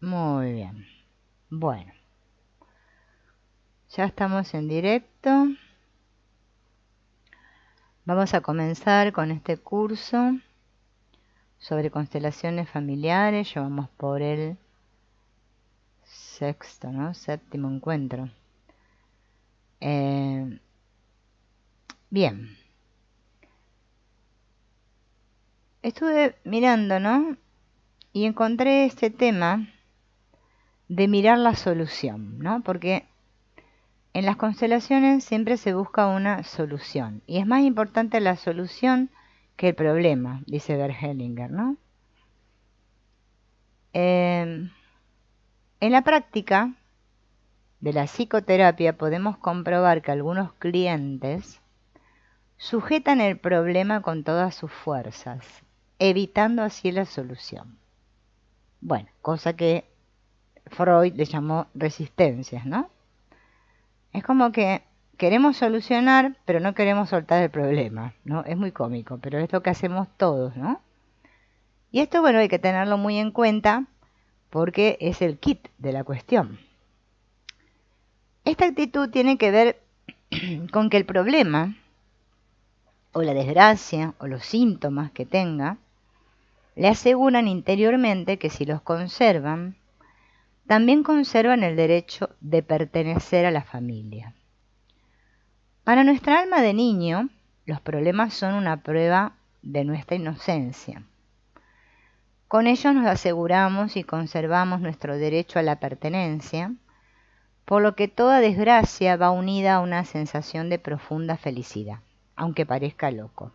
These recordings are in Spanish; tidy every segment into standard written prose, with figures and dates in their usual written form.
Muy bien. Bueno, ya estamos en directo. Vamos a comenzar con este curso sobre constelaciones familiares. Ya vamos por el sexto, ¿no? Séptimo encuentro. Bien. Estuve mirando, ¿no? Y encontré este tema de mirar la solución, ¿no? Porque en las constelaciones siempre se busca una solución. Y es más importante la solución que el problema, dice Bert Hellinger, ¿no? En la práctica de la psicoterapia podemos comprobar que algunos clientes sujetan el problema con todas sus fuerzas, evitando así la solución. Bueno, cosa que Freud le llamó resistencias, ¿no? Es como que queremos solucionar, pero no queremos soltar el problema, ¿no? Es muy cómico, pero es lo que hacemos todos, ¿no? Y esto, bueno, hay que tenerlo muy en cuenta porque es el kit de la cuestión. Esta actitud tiene que ver con que el problema, o la desgracia, o los síntomas que tenga, le aseguran interiormente que si los conservan, también conservan el derecho de pertenecer a la familia. Para nuestra alma de niño, los problemas son una prueba de nuestra inocencia. Con ellos nos aseguramos y conservamos nuestro derecho a la pertenencia, por lo que toda desgracia va unida a una sensación de profunda felicidad, aunque parezca loco,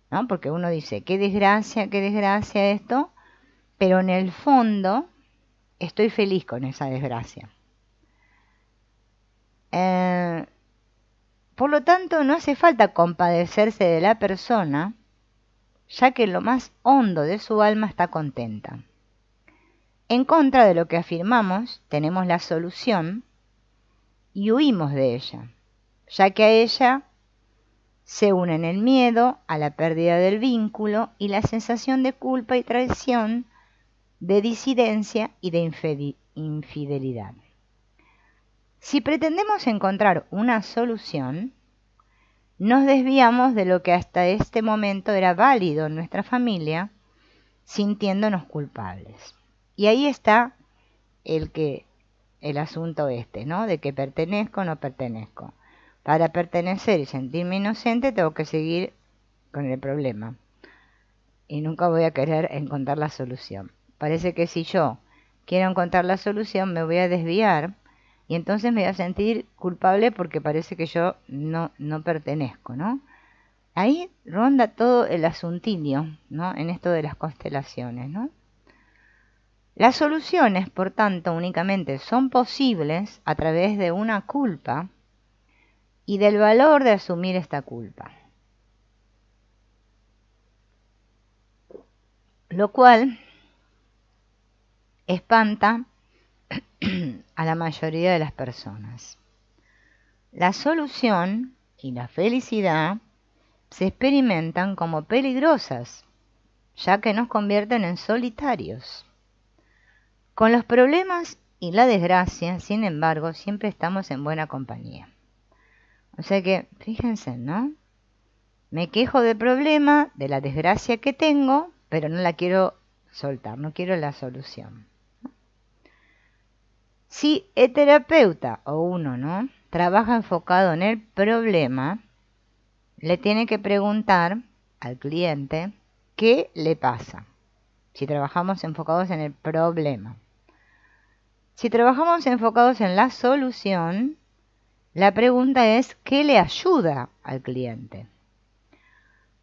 ¿no? Porque uno dice, qué desgracia esto, pero en el fondo estoy feliz con esa desgracia. Por lo tanto, no hace falta compadecerse de la persona, ya que en lo más hondo de su alma está contenta. En contra de lo que afirmamos, tenemos la solución y huimos de ella, ya que a ella se unen el miedo a la pérdida del vínculo y la sensación de culpa y traición, de disidencia y de infidelidad. Si pretendemos encontrar una solución, nos desviamos de lo que hasta este momento era válido en nuestra familia, sintiéndonos culpables. Y ahí está el asunto ¿no? De que pertenezco o no pertenezco. Para pertenecer y sentirme inocente tengo que seguir con el problema. Y nunca voy a querer encontrar la solución. Parece que si yo quiero encontrar la solución me voy a desviar y entonces me voy a sentir culpable porque parece que yo no pertenezco, ¿no? Ahí ronda todo el asuntillo, ¿no? En esto de las constelaciones, ¿no? Las soluciones, por tanto, únicamente son posibles a través de una culpa y del valor de asumir esta culpa. Lo cual espanta a la mayoría de las personas. La solución y la felicidad se experimentan como peligrosas, ya que nos convierten en solitarios. Con los problemas y la desgracia, sin embargo, siempre estamos en buena compañía. O sea que, fíjense, ¿no? Me quejo del problema, de la desgracia que tengo, pero no la quiero soltar, no quiero la solución. Si el terapeuta o uno, ¿no?, trabaja enfocado en el problema, le tiene que preguntar al cliente qué le pasa. Si trabajamos enfocados en el problema. Si trabajamos enfocados en la solución, la pregunta es ¿qué le ayuda al cliente?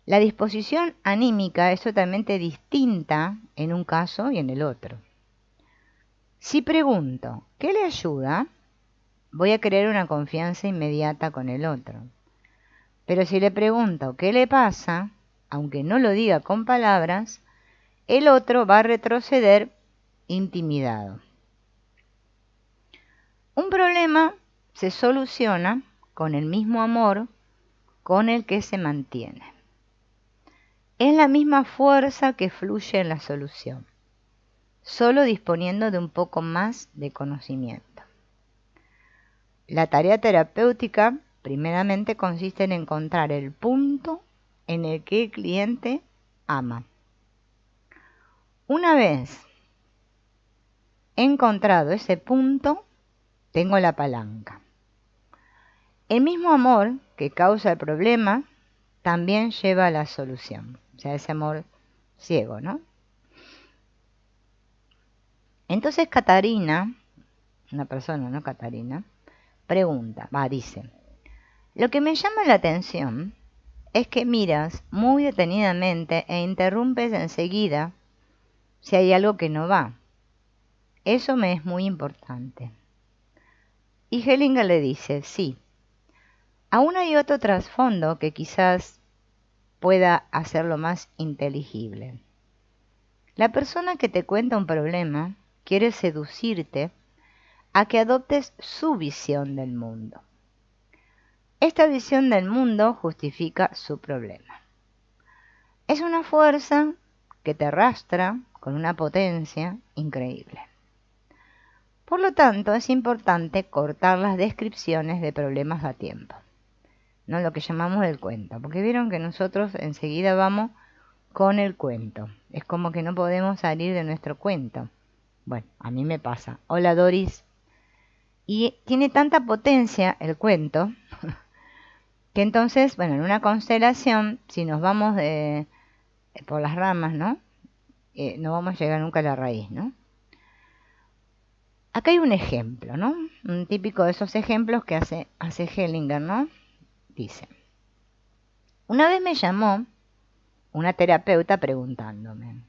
La disposición anímica es totalmente distinta en un caso y en el otro. Si pregunto ¿qué le ayuda?, voy a crear una confianza inmediata con el otro. Pero si le pregunto ¿qué le pasa?, aunque no lo diga con palabras, el otro va a retroceder intimidado. Un problema se soluciona con el mismo amor con el que se mantiene. Es la misma fuerza que fluye en la solución. solo disponiendo de un poco más de conocimiento. La tarea terapéutica primeramente consiste en encontrar el punto en el que el cliente ama. Una vez encontrado ese punto, tengo la palanca. El mismo amor que causa el problema también lleva a la solución. O sea, ese amor ciego, ¿no? Entonces Catarina, una persona, ¿no? Catarina, dice, lo que me llama la atención es que miras muy detenidamente e interrumpes enseguida si hay algo que no va. Eso me es muy importante. Y Hellinger le dice, sí, aún hay otro trasfondo que quizás pueda hacerlo más inteligible. La persona que te cuenta un problema quiere seducirte a que adoptes su visión del mundo. Esta visión del mundo justifica su problema. Es una fuerza que te arrastra con una potencia increíble. Por lo tanto, es importante cortar las descripciones de problemas a tiempo, no lo que llamamos el cuento, porque vieron que nosotros enseguida vamos con el cuento. Es como que no podemos salir de nuestro cuento. Bueno, a mí me pasa. Hola Doris. Y tiene tanta potencia el cuento que entonces, bueno, en una constelación, si nos vamos por las ramas, ¿no? No vamos a llegar nunca a la raíz, ¿no? Acá hay un ejemplo, ¿no? Un típico de esos ejemplos que hace Hellinger, ¿no? Dice, una vez me llamó una terapeuta preguntándome,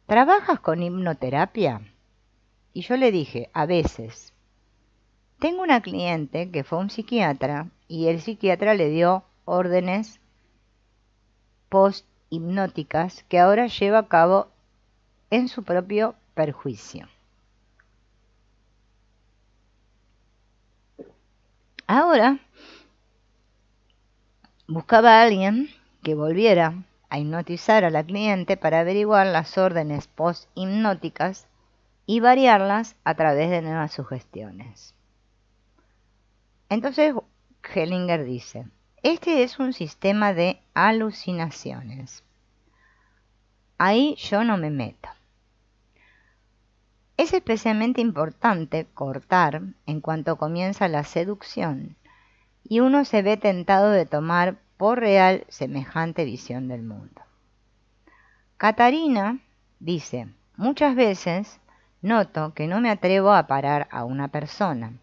¿trabajas con hipnoterapia? Y yo le dije, a veces. Tengo una cliente que fue un psiquiatra y el psiquiatra le dio órdenes post-hipnóticas que ahora lleva a cabo en su propio perjuicio. Ahora buscaba a alguien que volviera a hipnotizar a la cliente para averiguar las órdenes post-hipnóticas y variarlas a través de nuevas sugestiones. Entonces Hellinger dice, este es un sistema de alucinaciones. Ahí yo no me meto. Es especialmente importante cortar en cuanto comienza la seducción y uno se ve tentado de tomar por real semejante visión del mundo. Catarina dice, muchas veces noto que no me atrevo a parar a una persona.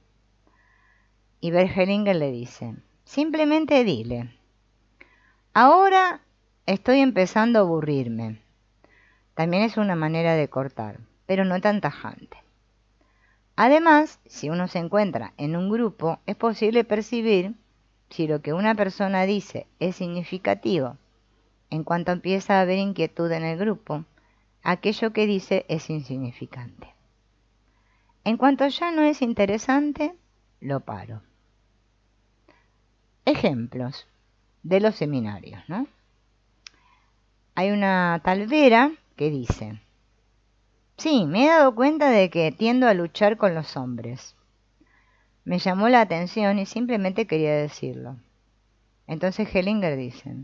Y Hellinger le dice, simplemente dile, ahora estoy empezando a aburrirme. También es una manera de cortar, pero no tan tajante. Además, si uno se encuentra en un grupo, es posible percibir si lo que una persona dice es significativo. En cuanto empieza a haber inquietud en el grupo, aquello que dice es insignificante. En cuanto ya no es interesante, lo paro. Ejemplos de los seminarios, ¿no? Hay una tal Vera que dice, sí, me he dado cuenta de que tiendo a luchar con los hombres. Me llamó la atención y simplemente quería decirlo. Entonces Hellinger dice,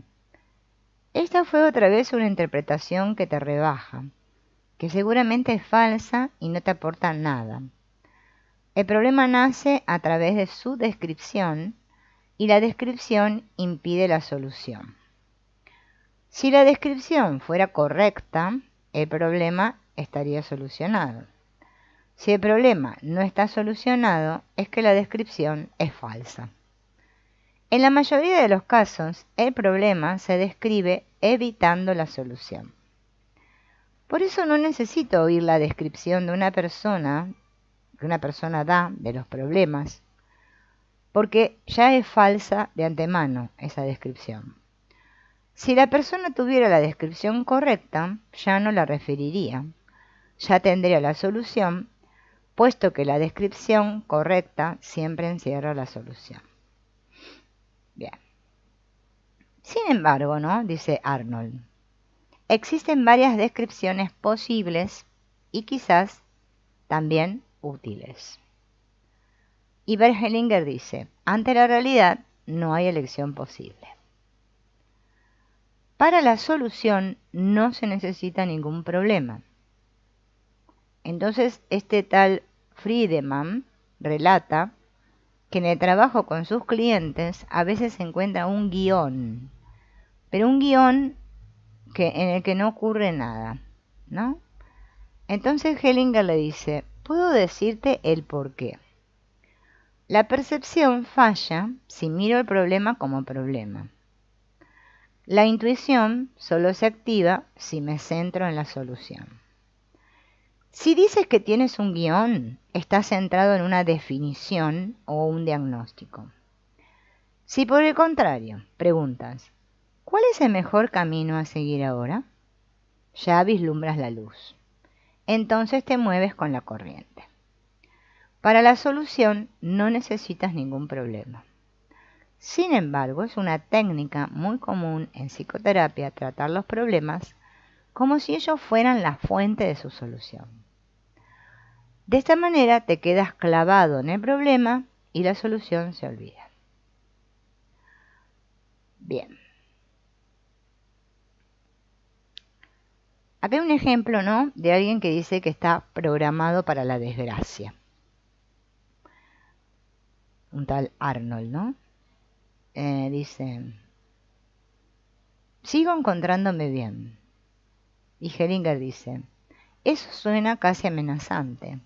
esta fue otra vez una interpretación que te rebaja, que seguramente es falsa y no te aporta nada. El problema nace a través de su descripción y la descripción impide la solución. Si la descripción fuera correcta, el problema estaría solucionado. Si el problema no está solucionado, es que la descripción es falsa. En la mayoría de los casos, el problema se describe evitando la solución. Por eso no necesito oír la descripción de una persona, que una persona da de los problemas, porque ya es falsa de antemano esa descripción. Si la persona tuviera la descripción correcta, ya no la referiría, ya tendría la solución, puesto que la descripción correcta siempre encierra la solución. Bien. Sin embargo, ¿no? Dice Arnold, existen varias descripciones posibles y quizás también útiles. Y Bert Hellinger dice, ante la realidad no hay elección posible. Para la solución no se necesita ningún problema. Entonces este tal Friedemann relata que en el trabajo con sus clientes a veces se encuentra un guión, pero un guión en el que no ocurre nada, ¿no? Entonces Hellinger le dice, puedo decirte el porqué. La percepción falla si miro el problema como problema. La intuición solo se activa si me centro en la solución. Si dices que tienes un guión, estás centrado en una definición o un diagnóstico. Si por el contrario preguntas, ¿cuál es el mejor camino a seguir ahora? Ya vislumbras la luz. Entonces te mueves con la corriente. Para la solución no necesitas ningún problema. Sin embargo, es una técnica muy común en psicoterapia tratar los problemas como si ellos fueran la fuente de su solución. De esta manera te quedas clavado en el problema y la solución se olvida. Bien. Acá hay un ejemplo, ¿no?, de alguien que dice que está programado para la desgracia. Un tal Arnold, ¿no? Dice, sigo encontrándome bien. Y Hellinger dice, eso suena casi amenazante.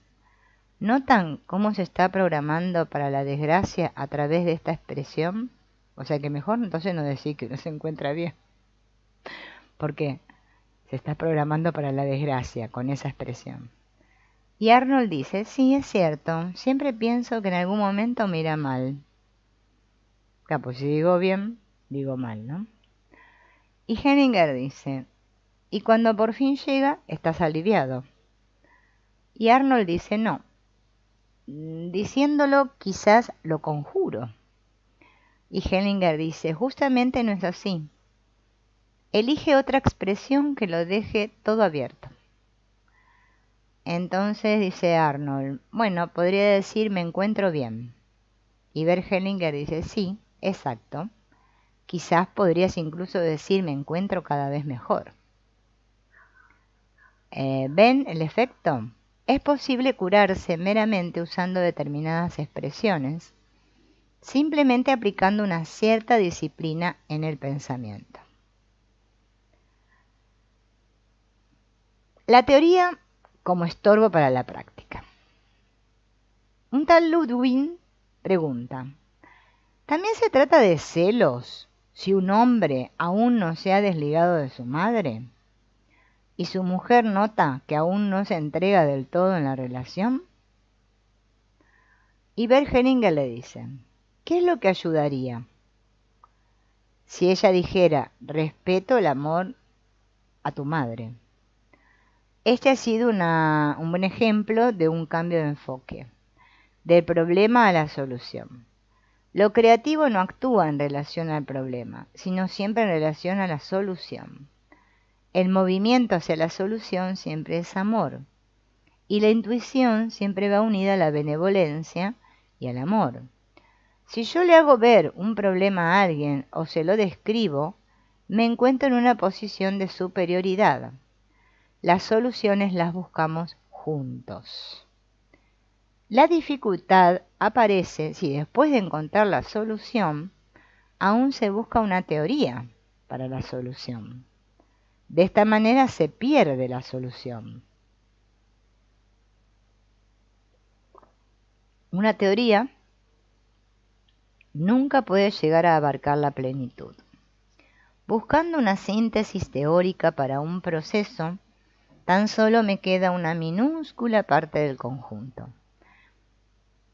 ¿Notan cómo se está programando para la desgracia a través de esta expresión? O sea que mejor entonces no decir que no se encuentra bien. ¿Por qué? Se está programando para la desgracia con esa expresión. Y Arnold dice, sí, es cierto, siempre pienso que en algún momento me irá mal. Claro, pues si digo bien, digo mal, ¿no? Y Hellinger dice, y cuando por fin llega, estás aliviado. Y Arnold dice, no, diciéndolo quizás lo conjuro. Y Hellinger dice, justamente no es así. Elige otra expresión que lo deje todo abierto. Entonces dice Arnold, bueno, podría decir me encuentro bien. Y Bert Hellinger dice, sí, exacto. Quizás podrías incluso decir me encuentro cada vez mejor. ¿Ven el efecto? Es posible curarse meramente usando determinadas expresiones, simplemente aplicando una cierta disciplina en el pensamiento. La teoría como estorbo para la práctica. Un tal Ludwig pregunta, ¿también se trata de celos si un hombre aún no se ha desligado de su madre y su mujer nota que aún no se entrega del todo en la relación? Y Bert Hellinger le dice, ¿qué es lo que ayudaría? Si ella dijera, respeto el amor a tu madre. Este ha sido un buen ejemplo de un cambio de enfoque, del problema a la solución. Lo creativo no actúa en relación al problema, sino siempre en relación a la solución. El movimiento hacia la solución siempre es amor, y la intuición siempre va unida a la benevolencia y al amor. Si yo le hago ver un problema a alguien o se lo describo, me encuentro en una posición de superioridad. Las soluciones las buscamos juntos. La dificultad aparece si después de encontrar la solución, aún se busca una teoría para la solución. De esta manera se pierde la solución. Una teoría nunca puede llegar a abarcar la plenitud. Buscando una síntesis teórica para un proceso, tan solo me queda una minúscula parte del conjunto.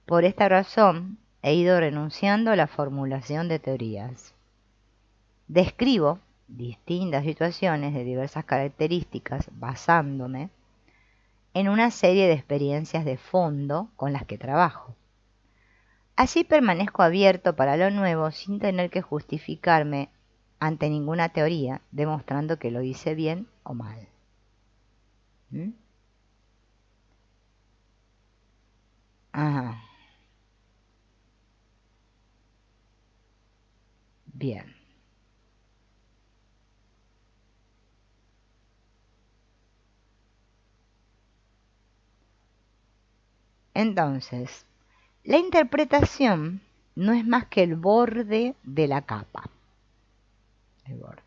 Por esta razón, he ido renunciando a la formulación de teorías. Describo distintas situaciones de diversas características basándome en una serie de experiencias de fondo con las que trabajo. Así permanezco abierto para lo nuevo sin tener que justificarme ante ninguna teoría, demostrando que lo hice bien o mal. Ajá. Bien. Entonces, la interpretación no es más que el borde de la capa. El borde.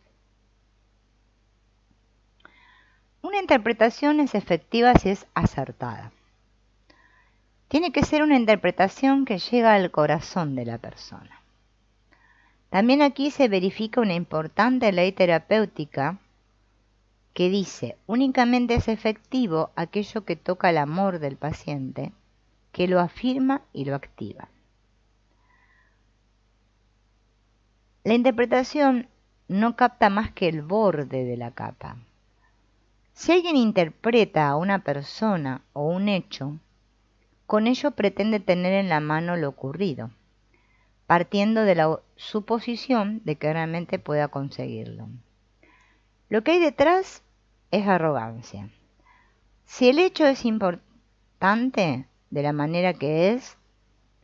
Una interpretación es efectiva si es acertada. Tiene que ser una interpretación que llega al corazón de la persona. También aquí se verifica una importante ley terapéutica que dice, únicamente es efectivo aquello que toca el amor del paciente, que lo afirma y lo activa. La interpretación no capta más que el borde de la capa. Si alguien interpreta a una persona o un hecho, con ello pretende tener en la mano lo ocurrido, partiendo de la suposición de que realmente pueda conseguirlo. Lo que hay detrás es arrogancia. Si el hecho es importante de la manera que es,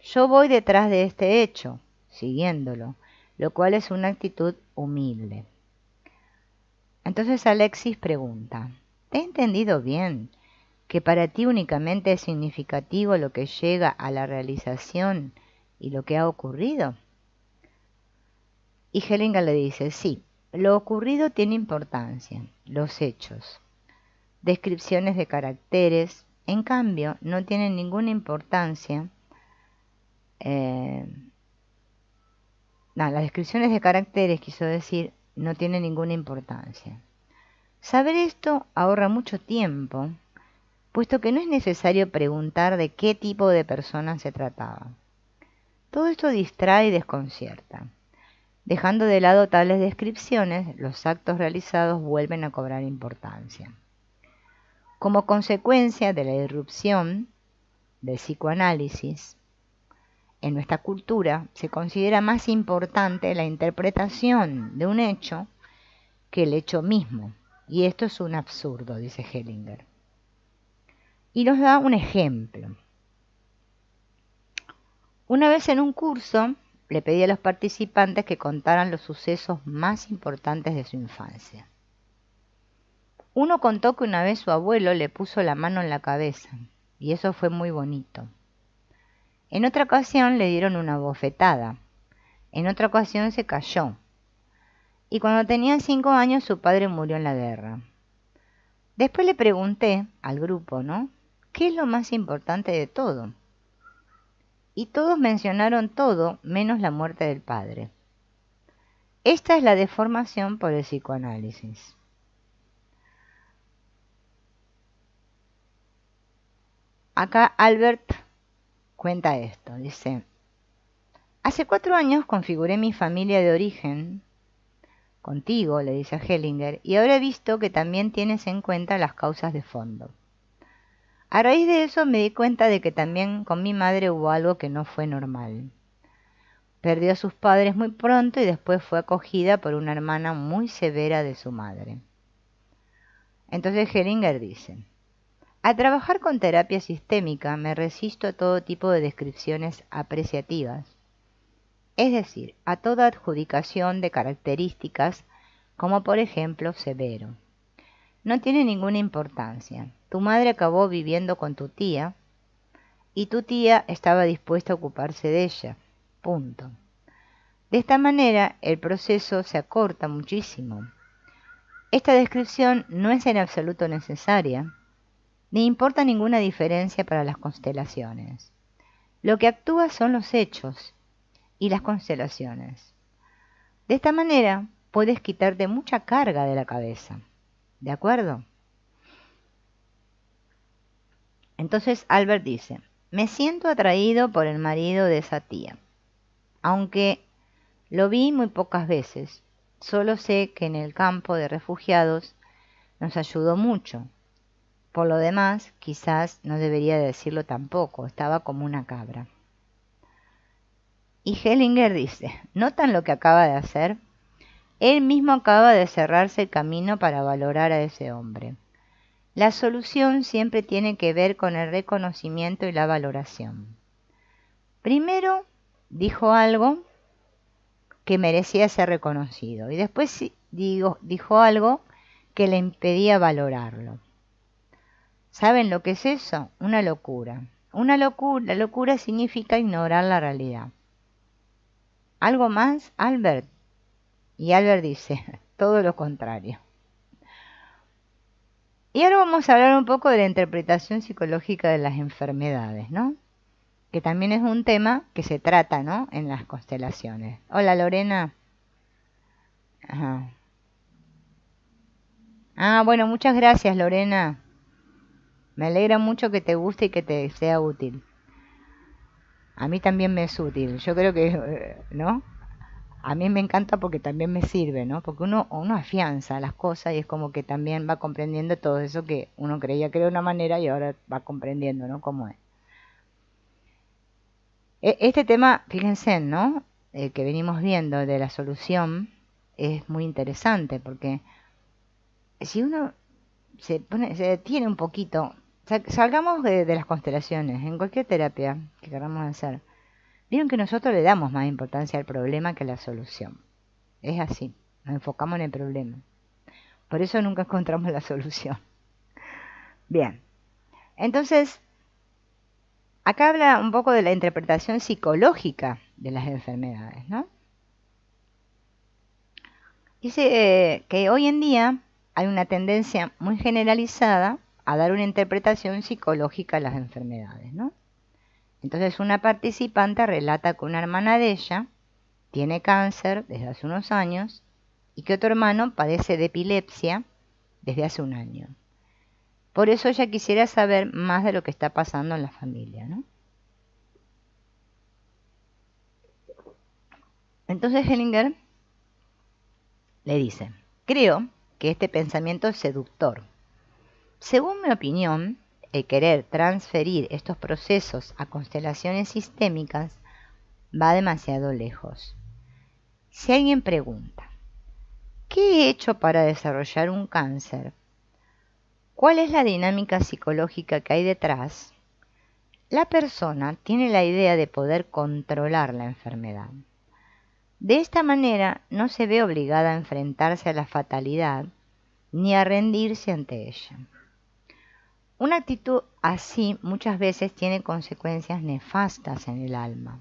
yo voy detrás de este hecho, siguiéndolo, lo cual es una actitud humilde. Entonces Alexis pregunta, ¿te he entendido bien que para ti únicamente es significativo lo que llega a la realización y lo que ha ocurrido? Y Hellinger le dice, sí, lo ocurrido tiene importancia, los hechos. Descripciones de caracteres, en cambio, no tienen ninguna importancia. Las descripciones de caracteres, quiso decir, no tienen ninguna importancia. Saber esto ahorra mucho tiempo, puesto que no es necesario preguntar de qué tipo de persona se trataba. Todo esto distrae y desconcierta. Dejando de lado tales descripciones, los actos realizados vuelven a cobrar importancia. Como consecuencia de la irrupción del psicoanálisis, en nuestra cultura se considera más importante la interpretación de un hecho que el hecho mismo. Y esto es un absurdo, dice Hellinger. Y nos da un ejemplo. Una vez en un curso, le pedí a los participantes que contaran los sucesos más importantes de su infancia. Uno contó que una vez su abuelo le puso la mano en la cabeza, y eso fue muy bonito. En otra ocasión le dieron una bofetada. En otra ocasión se cayó. Y cuando tenía 5 años su padre murió en la guerra. Después le pregunté al grupo, ¿no? ¿Qué es lo más importante de todo? Y todos mencionaron todo menos la muerte del padre. Esta es la deformación por el psicoanálisis. Acá Albert cuenta esto, dice, hace 4 años configuré mi familia de origen, contigo, le dice a Hellinger, y ahora he visto que también tienes en cuenta las causas de fondo. A raíz de eso me di cuenta de que también con mi madre hubo algo que no fue normal. Perdió a sus padres muy pronto y después fue acogida por una hermana muy severa de su madre. Entonces Hellinger dice, al trabajar con terapia sistémica me resisto a todo tipo de descripciones apreciativas, es decir, a toda adjudicación de características como por ejemplo severo. No tiene ninguna importancia. Tu madre acabó viviendo con tu tía y tu tía estaba dispuesta a ocuparse de ella. Punto. De esta manera el proceso se acorta muchísimo. Esta descripción no es en absoluto necesaria, ni importa ninguna diferencia para las constelaciones. Lo que actúa son los hechos y las constelaciones. De esta manera puedes quitarte mucha carga de la cabeza. ¿De acuerdo? Entonces Albert dice, me siento atraído por el marido de esa tía. Aunque lo vi muy pocas veces, solo sé que en el campo de refugiados nos ayudó mucho. Por lo demás, quizás no debería decirlo tampoco, estaba como una cabra. Y Hellinger dice, ¿notan lo que acaba de hacer? Él mismo acaba de cerrarse el camino para valorar a ese hombre. La solución siempre tiene que ver con el reconocimiento y la valoración. Primero dijo algo que merecía ser reconocido y después dijo algo que le impedía valorarlo. ¿Saben lo que es eso? Una locura. La locura significa ignorar la realidad. ¿Algo más, Albert? Y Albert dice, todo lo contrario. Y ahora vamos a hablar un poco de la interpretación psicológica de las enfermedades, ¿no? Que también es un tema que se trata, ¿no?, en las constelaciones. Hola, Lorena. Ajá. Ah, bueno, muchas gracias, Lorena. Me alegra mucho que te guste y que te sea útil. A mí también me es útil. Yo creo que, ¿no? A mí me encanta porque también me sirve, ¿no? Porque uno afianza las cosas y es como que también va comprendiendo todo eso que uno creía que era de una manera y ahora va comprendiendo, ¿no?, cómo es. Este tema, fíjense, ¿no?, que venimos viendo de la solución es muy interesante porque si uno se detiene un poquito, salgamos de las constelaciones, en cualquier terapia que queramos hacer, vieron que nosotros le damos más importancia al problema que a la solución. Es así, nos enfocamos en el problema. Por eso nunca encontramos la solución. Bien, entonces, acá habla un poco de la interpretación psicológica de las enfermedades, ¿no? Dice que hoy en día hay una tendencia muy generalizada a dar una interpretación psicológica a las enfermedades, ¿no? Entonces una participante relata que una hermana de ella tiene cáncer desde hace unos años y que otro hermano padece de epilepsia desde hace un año. Por eso ella quisiera saber más de lo que está pasando en la familia, ¿no? Entonces Hellinger le dice, creo que este pensamiento es seductor. Según mi opinión, el querer transferir estos procesos a constelaciones sistémicas va demasiado lejos. Si alguien pregunta, ¿qué he hecho para desarrollar un cáncer? ¿Cuál es la dinámica psicológica que hay detrás? La persona tiene la idea de poder controlar la enfermedad. De esta manera no se ve obligada a enfrentarse a la fatalidad ni a rendirse ante ella. Una actitud así muchas veces tiene consecuencias nefastas en el alma,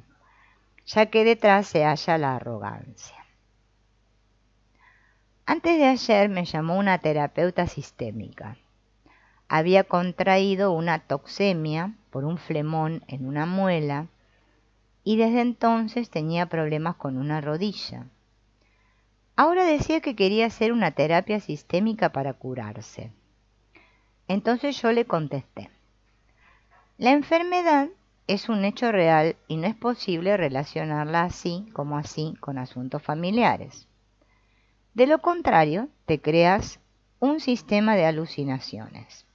ya que detrás se halla la arrogancia. Antes de ayer me llamó una terapeuta sistémica. Había contraído una toxemia por un flemón en una muela y desde entonces tenía problemas con una rodilla. Ahora decía que quería hacer una terapia sistémica para curarse. Entonces yo le contesté, la enfermedad es un hecho real y no es posible relacionarla así como así con asuntos familiares. De lo contrario, te creas un sistema de alucinaciones.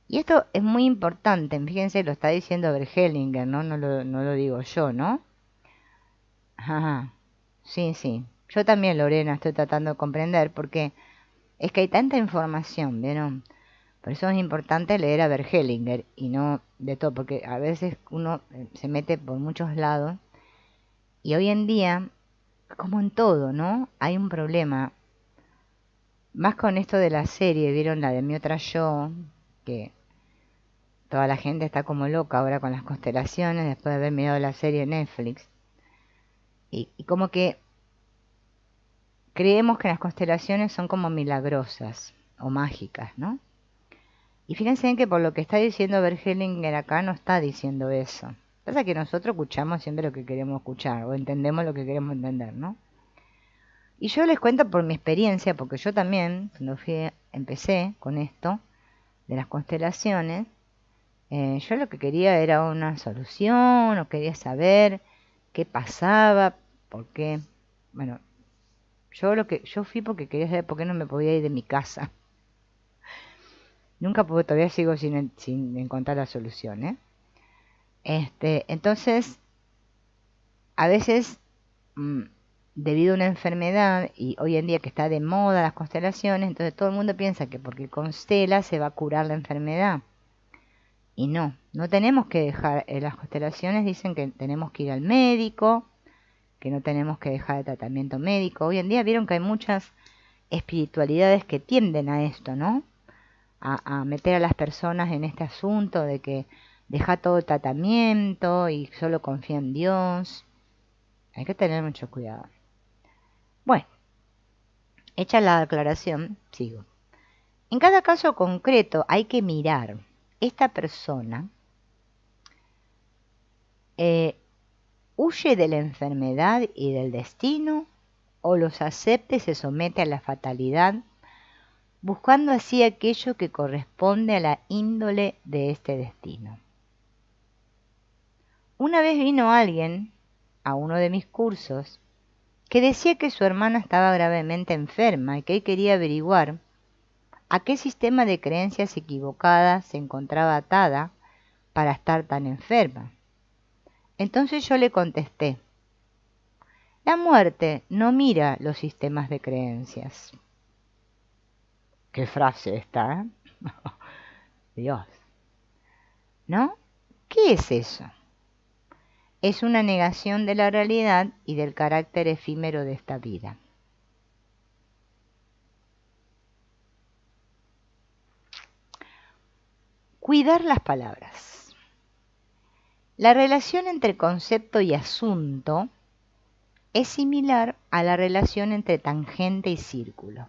Y esto es muy importante, fíjense, lo está diciendo Hellinger, ¿no? No lo digo yo, ¿no? Ajá, sí, sí. Yo también, Lorena, estoy tratando de comprender porque es que hay tanta información, ¿vieron? Por eso es importante leer a Hellinger y no de todo, porque a veces uno se mete por muchos lados y hoy en día, como en todo, ¿no?, hay un problema. Más con esto de la serie, ¿vieron la de Mi Otra Yo? Que toda la gente está como loca ahora con las constelaciones después de haber mirado la serie de Netflix. Y como que creemos que las constelaciones son como milagrosas o mágicas, ¿no? Y fíjense en que por lo que está diciendo Hellinger acá no está diciendo eso. Pasa que nosotros escuchamos siempre lo que queremos escuchar o entendemos lo que queremos entender, ¿no? Y yo les cuento por mi experiencia, porque yo también, cuando empecé con esto de las constelaciones, yo lo que quería era una solución, o quería saber qué pasaba, por qué. Bueno, yo fui porque quería saber por qué no me podía ir de mi casa. Nunca, porque todavía sigo sin encontrar la solución, ¿eh? Entonces, a veces debido a una enfermedad, y hoy en día que está de moda las constelaciones, entonces todo el mundo piensa que porque constela se va a curar la enfermedad. Y no, no tenemos que dejar, las constelaciones dicen que tenemos que ir al médico, que no tenemos que dejar el tratamiento médico. Hoy en día vieron que hay muchas espiritualidades que tienden a esto, ¿no? A meter a las personas en este asunto de que deja todo el tratamiento y solo confía en Dios. Hay que tener mucho cuidado. Bueno, hecha la aclaración, sigo. En cada caso concreto hay que mirar, esta persona huye de la enfermedad y del destino o los acepta y se somete a la fatalidad, buscando así aquello que corresponde a la índole de este destino. Una vez vino alguien a uno de mis cursos que decía que su hermana estaba gravemente enferma y que él quería averiguar a qué sistema de creencias equivocadas se encontraba atada para estar tan enferma. Entonces yo le contesté, la muerte no mira los sistemas de creencias. ¿Qué frase esta, eh? Dios. ¿No? ¿Qué es eso? Es una negación de la realidad y del carácter efímero de esta vida. Cuidar las palabras. La relación entre concepto y asunto es similar a la relación entre tangente y círculo.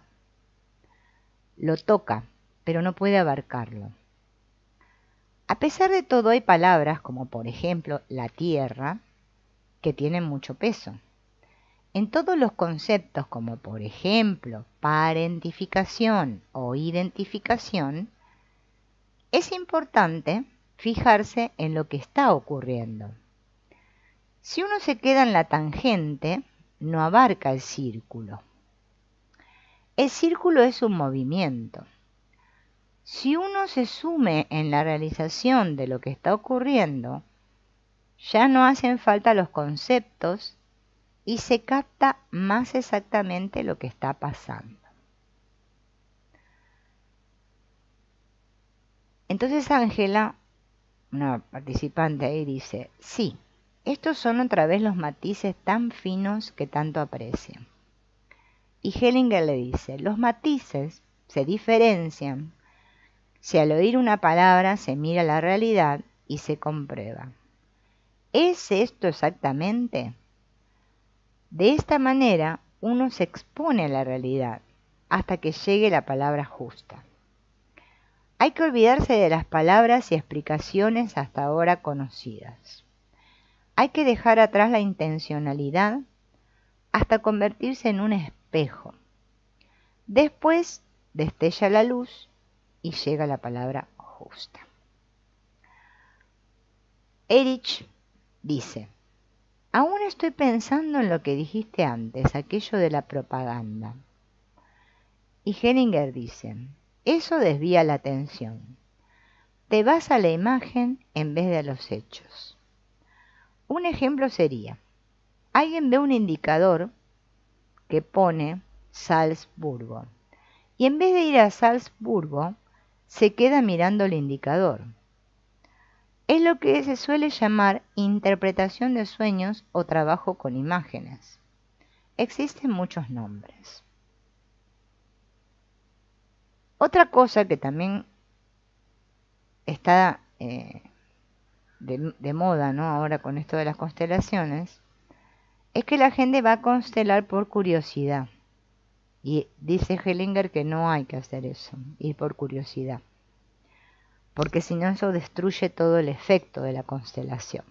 Lo toca, pero no puede abarcarlo. A pesar de todo, hay palabras como por ejemplo la tierra que tienen mucho peso. En todos los conceptos como por ejemplo parentificación o identificación, es importante fijarse en lo que está ocurriendo. Si uno se queda en la tangente, no abarca el círculo. El círculo es un movimiento. Si uno se sume en la realización de lo que está ocurriendo, ya no hacen falta los conceptos y se capta más exactamente lo que está pasando. Entonces Ángela, una participante ahí, dice, sí, estos son otra vez los matices tan finos que tanto aprecian. Y Hellinger le dice, los matices se diferencian si al oír una palabra se mira la realidad y se comprueba. ¿Es esto exactamente? De esta manera uno se expone a la realidad hasta que llegue la palabra justa. Hay que olvidarse de las palabras y explicaciones hasta ahora conocidas. Hay que dejar atrás la intencionalidad hasta convertirse en un espejo. Después destella la luz y llega la palabra justa. Erich dice, aún estoy pensando en lo que dijiste antes, aquello de la propaganda. Y Hellinger dice, eso desvía la atención. Te vas a la imagen en vez de a los hechos. Un ejemplo sería, alguien ve un indicador que pone Salzburgo y en vez de ir a Salzburgo se queda mirando el indicador. Es lo que se suele llamar interpretación de sueños o trabajo con imágenes. Existen muchos nombres. Otra cosa que también está de moda, ¿no? Ahora con esto de las constelaciones, es que la gente va a constelar por curiosidad. Y dice Hellinger que no hay que hacer eso, ir por curiosidad. Porque si no eso destruye todo el efecto de la constelación.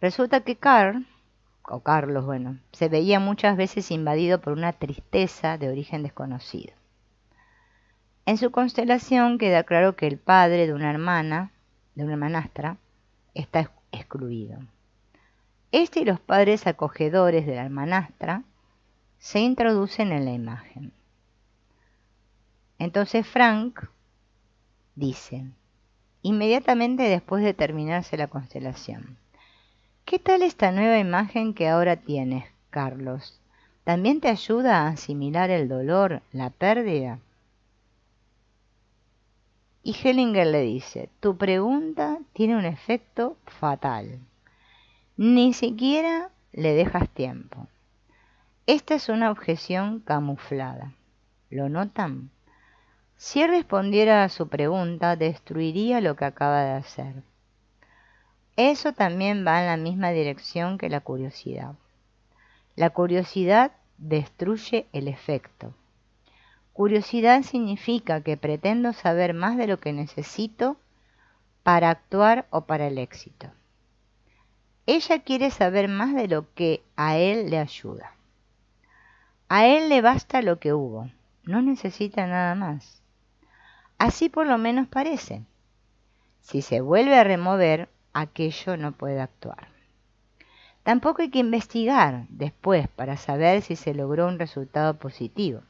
Resulta que Carlos, se veía muchas veces invadido por una tristeza de origen desconocido. En su constelación queda claro que el padre de una hermanastra, está excluido. Este y los padres acogedores de la hermanastra se introducen en la imagen. Entonces Frank dice, inmediatamente después de terminarse la constelación, ¿Qué tal esta nueva imagen que ahora tienes, Carlos? ¿También te ayuda a asimilar el dolor, la pérdida? Y Hellinger le dice, tu pregunta tiene un efecto fatal. Ni siquiera le dejas tiempo. Esta es una objeción camuflada. ¿Lo notan? Si él respondiera a su pregunta, destruiría lo que acaba de hacer. Eso también va en la misma dirección que la curiosidad. La curiosidad destruye el efecto. Curiosidad significa que pretendo saber más de lo que necesito para actuar o para el éxito. Ella quiere saber más de lo que a él le ayuda. A él le basta lo que hubo, no necesita nada más. Así por lo menos parece. Si se vuelve a remover, aquello no puede actuar. Tampoco hay que investigar después para saber si se logró un resultado positivo.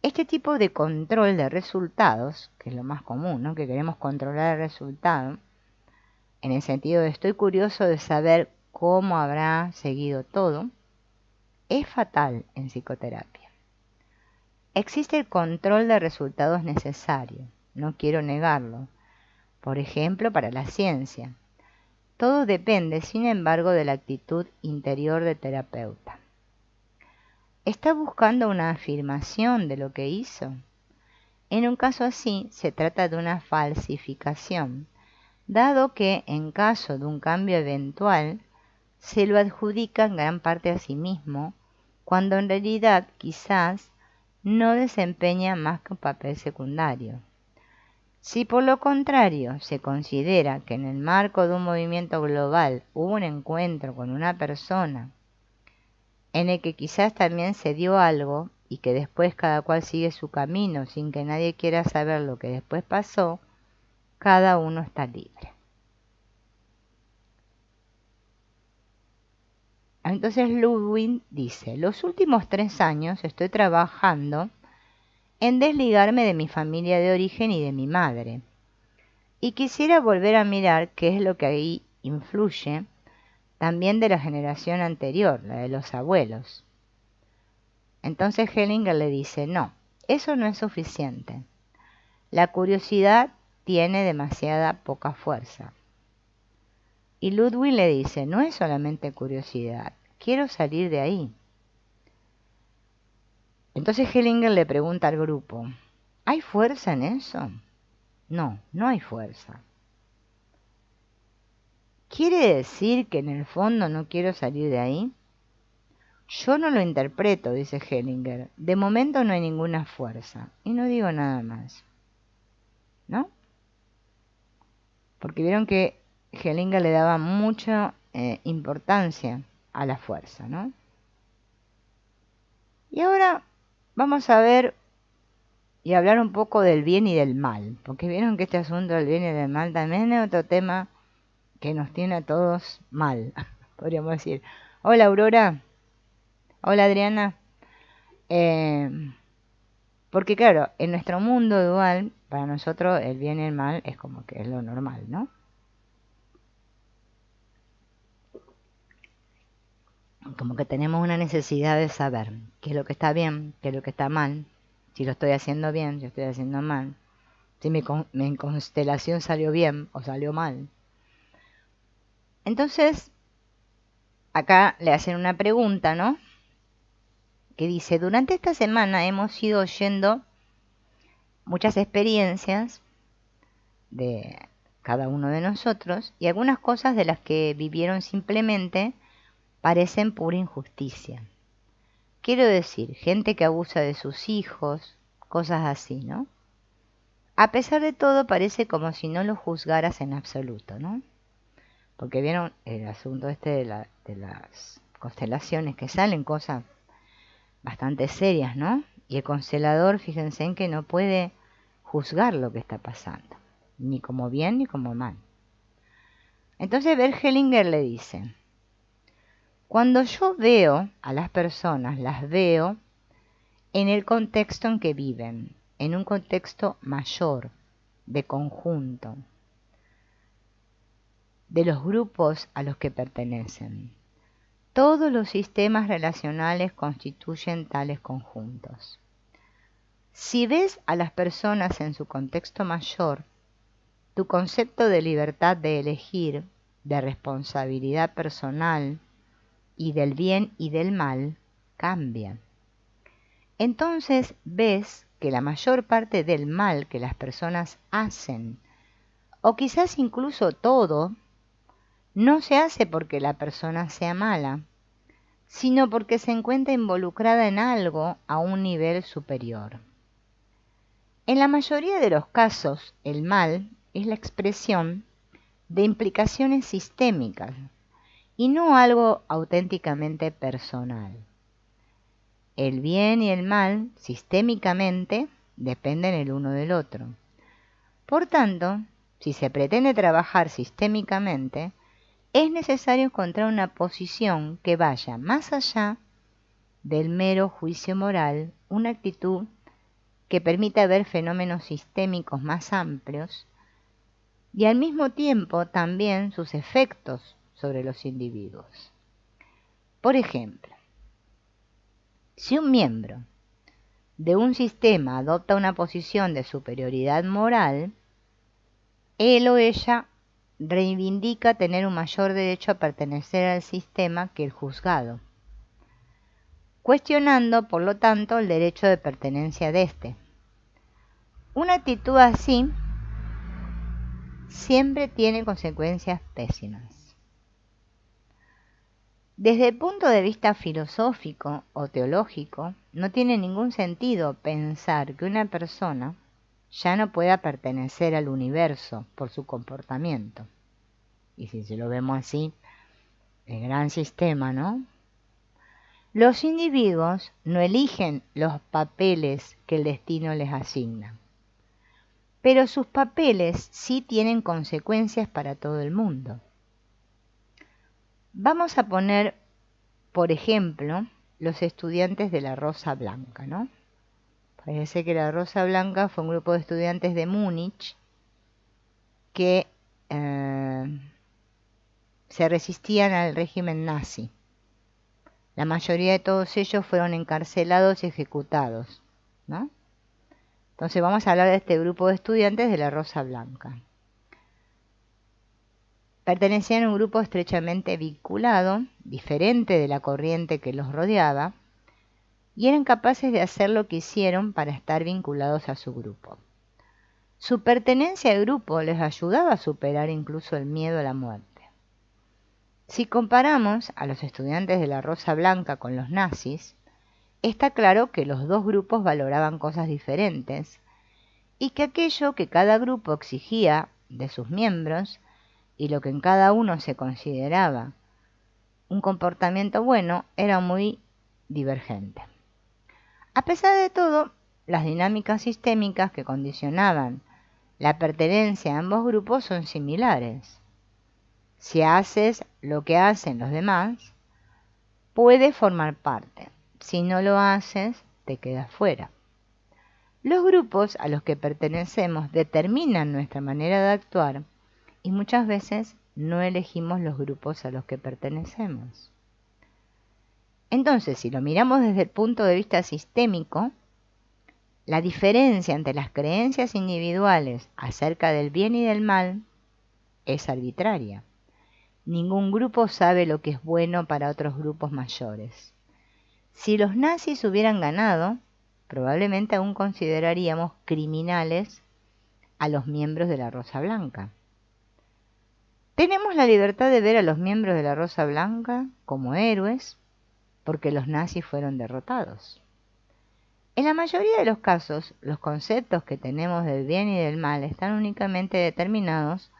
Este tipo de control de resultados, que es lo más común, ¿no? Que queremos controlar el resultado, en el sentido de estoy curioso de saber cómo habrá seguido todo, es fatal en psicoterapia. Existe el control de resultados necesario, no quiero negarlo, por ejemplo para la ciencia. Todo depende, sin embargo, de la actitud interior del terapeuta. ¿Está buscando una afirmación de lo que hizo? En un caso así, se trata de una falsificación, dado que, en caso de un cambio eventual, se lo adjudica en gran parte a sí mismo, cuando en realidad quizás no desempeña más que un papel secundario. Si por lo contrario se considera que en el marco de un movimiento global hubo un encuentro con una persona en el que quizás también se dio algo y que después cada cual sigue su camino sin que nadie quiera saber lo que después pasó, cada uno está libre. Entonces Ludwig dice, los últimos 3 años estoy trabajando en desligarme de mi familia de origen y de mi madre. Y quisiera volver a mirar qué es lo que ahí influye también de la generación anterior, la de los abuelos. Entonces Hellinger le dice, no, eso no es suficiente. La curiosidad tiene demasiada poca fuerza. Y Ludwig le dice, no es solamente curiosidad, quiero salir de ahí. Entonces Hellinger le pregunta al grupo, ¿hay fuerza en eso? No, no hay fuerza. ¿Quiere decir que en el fondo no quiero salir de ahí? Yo no lo interpreto, dice Hellinger. De momento no hay ninguna fuerza. Y no digo nada más. ¿No? Porque vieron que Hellinger le daba mucha importancia a la fuerza, ¿no? Y ahora vamos a ver y hablar un poco del bien y del mal. Porque vieron que este asunto del bien y del mal también es otro tema que nos tiene a todos mal, podríamos decir. Hola Aurora. Hola Adriana. Porque claro, en nuestro mundo dual, para nosotros el bien y el mal es como que es lo normal, ¿no? Como que tenemos una necesidad de saber qué es lo que está bien, qué es lo que está mal, si lo estoy haciendo bien, si lo estoy haciendo mal, si mi constelación salió bien o salió mal. Entonces, acá le hacen una pregunta, ¿no? Que dice, durante esta semana hemos ido oyendo muchas experiencias de cada uno de nosotros y algunas cosas de las que vivieron simplemente parecen pura injusticia. Quiero decir, gente que abusa de sus hijos, cosas así, ¿no? A pesar de todo parece como si no lo juzgaras en absoluto, ¿no? Porque vieron el asunto este de las constelaciones, que salen cosas bastante serias, ¿no? Y el constelador, fíjense en que no puede juzgar lo que está pasando, ni como bien ni como mal. Entonces Bert Hellinger le dice, cuando yo veo a las personas, las veo en el contexto en que viven, en un contexto mayor, de conjunto. de los grupos a los que pertenecen. Todos los sistemas relacionales constituyen tales conjuntos. Si ves a las personas en su contexto mayor, tu concepto de libertad de elegir, de responsabilidad personal y del bien y del mal cambia. Entonces ves que la mayor parte del mal que las personas hacen, o quizás incluso todo, no se hace porque la persona sea mala, sino porque se encuentra involucrada en algo a un nivel superior. En la mayoría de los casos, el mal es la expresión de implicaciones sistémicas y no algo auténticamente personal. El bien y el mal, sistémicamente, dependen el uno del otro. Por tanto, si se pretende trabajar sistémicamente, es necesario encontrar una posición que vaya más allá del mero juicio moral, una actitud que permita ver fenómenos sistémicos más amplios y al mismo tiempo también sus efectos sobre los individuos. Por ejemplo, si un miembro de un sistema adopta una posición de superioridad moral, él o ella reivindica tener un mayor derecho a pertenecer al sistema que el juzgado, cuestionando por lo tanto el derecho de pertenencia de éste. Una actitud así siempre tiene consecuencias pésimas. Desde el punto de vista filosófico o teológico, no tiene ningún sentido pensar que una persona ya no pueda pertenecer al universo por su comportamiento. Y si se lo vemos así, el gran sistema, ¿no? Los individuos no eligen los papeles que el destino les asigna, pero sus papeles sí tienen consecuencias para todo el mundo. Vamos a poner, por ejemplo, los estudiantes de la Rosa Blanca, ¿no? Parece que la Rosa Blanca fue un grupo de estudiantes de Múnich que se resistían al régimen nazi. La mayoría de todos ellos fueron encarcelados y ejecutados, ¿no? Entonces vamos a hablar de este grupo de estudiantes de la Rosa Blanca. Pertenecían a un grupo estrechamente vinculado, diferente de la corriente que los rodeaba, y eran capaces de hacer lo que hicieron para estar vinculados a su grupo. Su pertenencia al grupo les ayudaba a superar incluso el miedo a la muerte. Si comparamos a los estudiantes de la Rosa Blanca con los nazis, está claro que los dos grupos valoraban cosas diferentes y que aquello que cada grupo exigía de sus miembros y lo que en cada uno se consideraba un comportamiento bueno era muy divergente. A pesar de todo, las dinámicas sistémicas que condicionaban la pertenencia a ambos grupos son similares. Si haces lo que hacen los demás, puedes formar parte. Si no lo haces, te quedas fuera. Los grupos a los que pertenecemos determinan nuestra manera de actuar y muchas veces no elegimos los grupos a los que pertenecemos. Entonces, si lo miramos desde el punto de vista sistémico, la diferencia entre las creencias individuales acerca del bien y del mal es arbitraria. Ningún grupo sabe lo que es bueno para otros grupos mayores. Si los nazis hubieran ganado, probablemente aún consideraríamos criminales a los miembros de la Rosa Blanca. Tenemos la libertad de ver a los miembros de la Rosa Blanca como héroes porque los nazis fueron derrotados. En la mayoría de los casos, los conceptos que tenemos del bien y del mal están únicamente determinados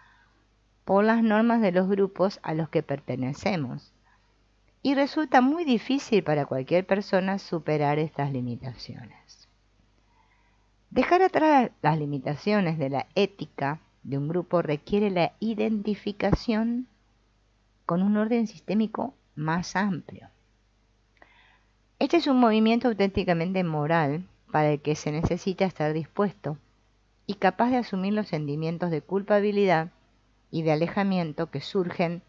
por las normas de los grupos a los que pertenecemos, y resulta muy difícil para cualquier persona superar estas limitaciones. Dejar atrás las limitaciones de la ética de un grupo requiere la identificación con un orden sistémico más amplio. Este es un movimiento auténticamente moral para el que se necesita estar dispuesto y capaz de asumir los sentimientos de culpabilidad y de alejamiento que surgen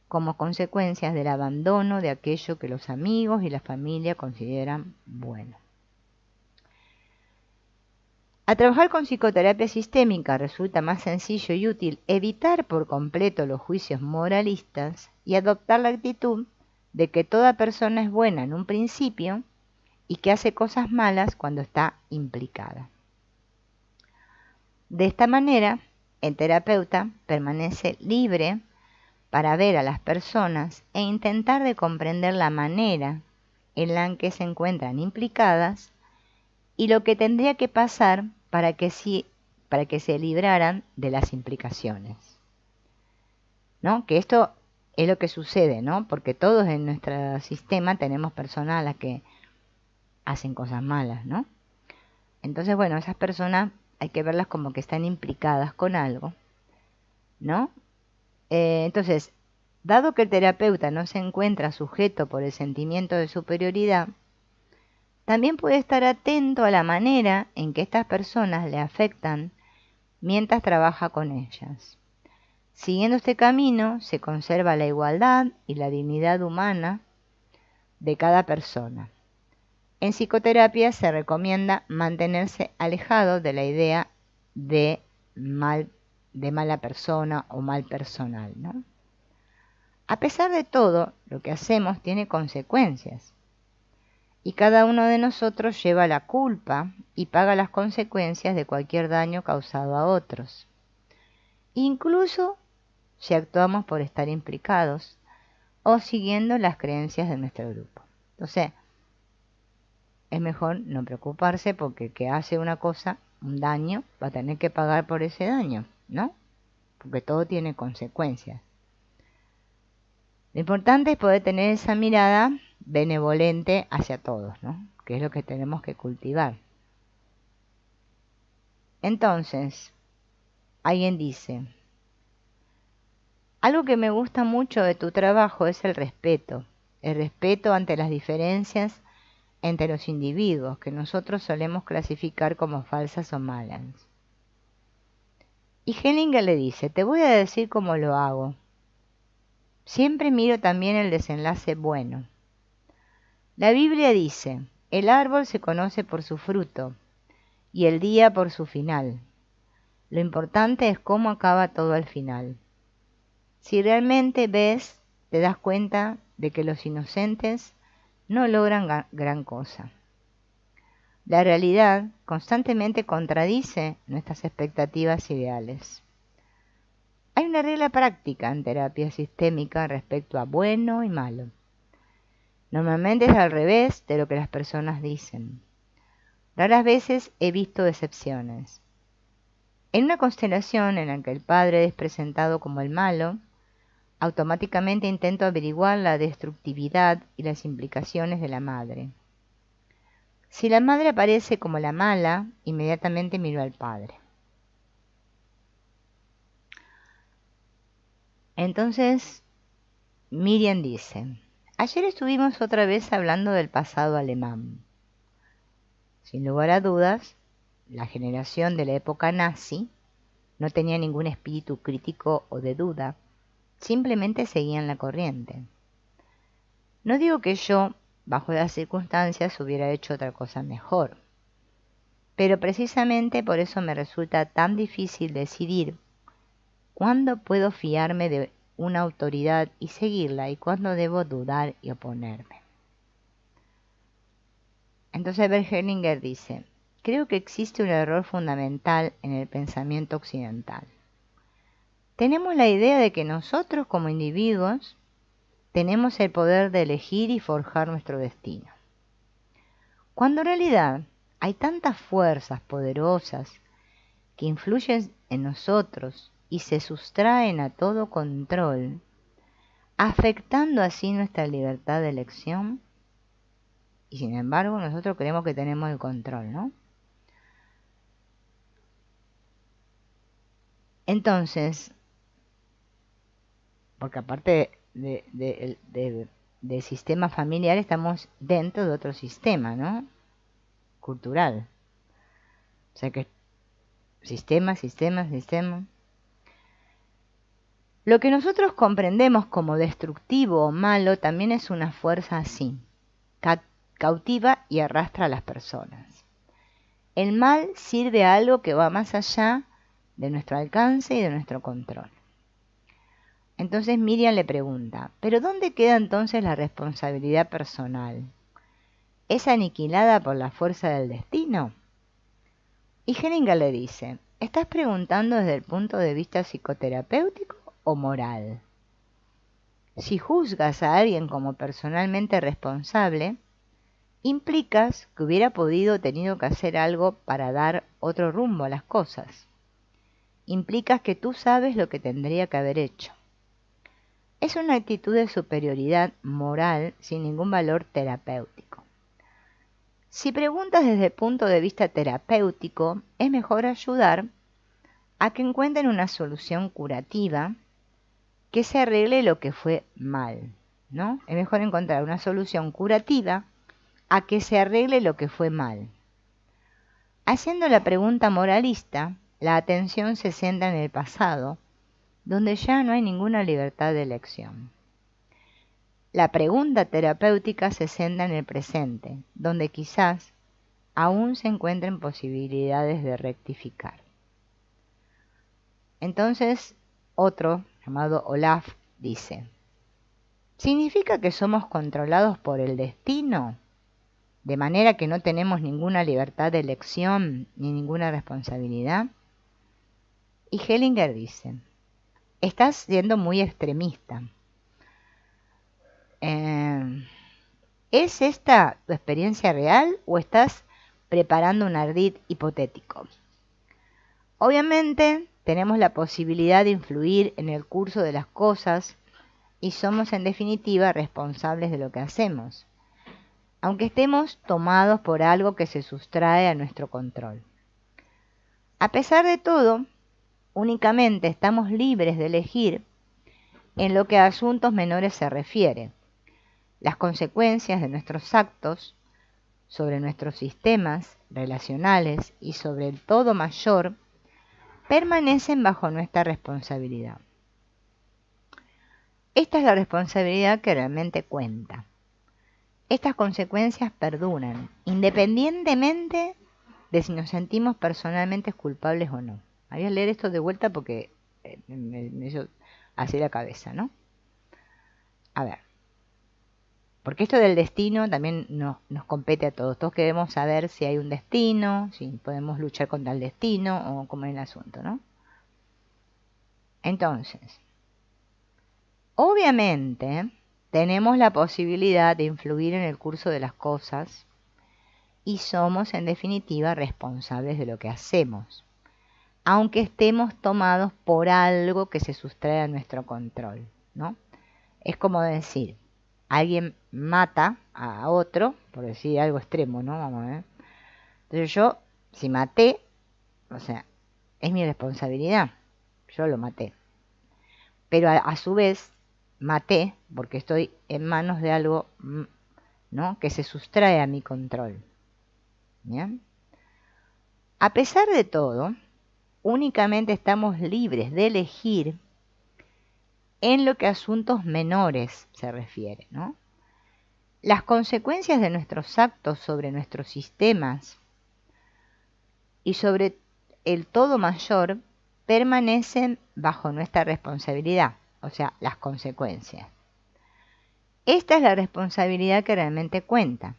como consecuencias del abandono de aquello que los amigos y la familia consideran bueno. Al trabajar con psicoterapia sistémica resulta más sencillo y útil evitar por completo los juicios moralistas y adoptar la actitud de que toda persona es buena en un principio y que hace cosas malas cuando está implicada. De esta manera, el terapeuta permanece libre para ver a las personas e intentar de comprender la manera en la que se encuentran implicadas y lo que tendría que pasar para que se libraran de las implicaciones, ¿no? Que esto es lo que sucede, ¿no? Porque todos en nuestro sistema tenemos personas a las que hacen cosas malas, ¿no? Entonces, bueno, esas personas hay que verlas como que están implicadas con algo, ¿no? Entonces, dado que el terapeuta no se encuentra sujeto por el sentimiento de superioridad, también puede estar atento a la manera en que estas personas le afectan mientras trabaja con ellas. Siguiendo este camino, se conserva la igualdad y la dignidad humana de cada persona. En psicoterapia se recomienda mantenerse alejado de la idea de mala persona o mal personal, ¿no? A pesar de todo, lo que hacemos tiene consecuencias. Y cada uno de nosotros lleva la culpa y paga las consecuencias de cualquier daño causado a otros. Incluso si actuamos por estar implicados o siguiendo las creencias de nuestro grupo. Entonces, es mejor no preocuparse porque el que hace una cosa, un daño, va a tener que pagar por ese daño, ¿no? Porque todo tiene consecuencias. Lo importante es poder tener esa mirada benevolente hacia todos, ¿no? Que es lo que tenemos que cultivar. Entonces, alguien dice, algo que me gusta mucho de tu trabajo es el respeto ante las diferencias entre los individuos que nosotros solemos clasificar como falsas o malas. Y Hellinger le dice, te voy a decir cómo lo hago. Siempre miro también el desenlace bueno. La Biblia dice, el árbol se conoce por su fruto y el día por su final. Lo importante es cómo acaba todo al final. Si realmente ves, te das cuenta de que los inocentes no logran gran cosa. La realidad constantemente contradice nuestras expectativas ideales. Hay una regla práctica en terapia sistémica respecto a bueno y malo. Normalmente es al revés de lo que las personas dicen. Raras veces he visto excepciones. En una constelación en la que el padre es presentado como el malo, automáticamente intento averiguar la destructividad y las implicaciones de la madre. Si la madre aparece como la mala, inmediatamente miro al padre. Entonces, Miriam dice, ayer estuvimos otra vez hablando del pasado alemán. Sin lugar a dudas, la generación de la época nazi no tenía ningún espíritu crítico o de duda, simplemente seguían la corriente. No digo que yo, bajo las circunstancias, hubiera hecho otra cosa mejor, pero precisamente por eso me resulta tan difícil decidir cuándo puedo fiarme de una autoridad y seguirla y cuándo debo dudar y oponerme. Entonces Hellinger dice, creo que existe un error fundamental en el pensamiento occidental. Tenemos la idea de que nosotros como individuos tenemos el poder de elegir y forjar nuestro destino. Cuando en realidad hay tantas fuerzas poderosas que influyen en nosotros y se sustraen a todo control, afectando así nuestra libertad de elección, y sin embargo nosotros creemos que tenemos el control, ¿no? Entonces, porque aparte del sistema familiar estamos dentro de otro sistema, ¿no? Cultural. O sea que sistema. Lo que nosotros comprendemos como destructivo o malo también es una fuerza así, cautiva y arrastra a las personas. El mal sirve a algo que va más allá de nuestro alcance y de nuestro control. Entonces Miriam le pregunta, ¿pero dónde queda entonces la responsabilidad personal? ¿Es aniquilada por la fuerza del destino? Y Hellinger le dice, ¿estás preguntando desde el punto de vista psicoterapéutico o moral? Si juzgas a alguien como personalmente responsable, implicas que hubiera tenido que hacer algo para dar otro rumbo a las cosas. Implicas que tú sabes lo que tendría que haber hecho. Es una actitud de superioridad moral sin ningún valor terapéutico. Si preguntas desde el punto de vista terapéutico, es mejor ayudar a que encuentren una solución curativa que se arregle lo que fue mal, ¿no? Es mejor encontrar una solución curativa a que se arregle lo que fue mal. Haciendo la pregunta moralista, la atención se centra en el pasado, donde ya no hay ninguna libertad de elección. La pregunta terapéutica se centra en el presente, donde quizás aún se encuentren posibilidades de rectificar. Entonces, otro, llamado Olaf, dice, ¿significa que somos controlados por el destino? De manera que no tenemos ninguna libertad de elección ni ninguna responsabilidad. Y Hellinger dice, estás siendo muy extremista. ¿Es esta tu experiencia real o estás preparando un ardid hipotético? Obviamente tenemos la posibilidad de influir en el curso de las cosas y somos en definitiva responsables de lo que hacemos, aunque estemos tomados por algo que se sustrae a nuestro control. A pesar de todo, únicamente estamos libres de elegir en lo que a asuntos menores se refiere. Las consecuencias de nuestros actos sobre nuestros sistemas relacionales y sobre el todo mayor permanecen bajo nuestra responsabilidad. Esta es la responsabilidad que realmente cuenta. Estas consecuencias perduran, independientemente de si nos sentimos personalmente culpables o no. Voy a leer esto de vuelta porque me hizo así la cabeza, ¿no? A ver, porque esto del destino también nos compete a todos. Todos queremos saber si hay un destino, si podemos luchar contra el destino o cómo es el asunto, ¿no? Entonces, obviamente tenemos la posibilidad de influir en el curso de las cosas y somos en definitiva responsables de lo que hacemos, aunque estemos tomados por algo que se sustrae a nuestro control, ¿no? Es como decir, alguien mata a otro, por decir algo extremo, ¿no? Vamos a ver. Entonces yo, si maté, o sea, es mi responsabilidad, yo lo maté. Pero a su vez, maté porque estoy en manos de algo, ¿no?, que se sustrae a mi control. ¿Bien? A pesar de todo, únicamente estamos libres de elegir en lo que a asuntos menores se refiere, ¿no? Las consecuencias de nuestros actos sobre nuestros sistemas y sobre el todo mayor permanecen bajo nuestra responsabilidad, o sea, las consecuencias. Esta es la responsabilidad que realmente cuenta.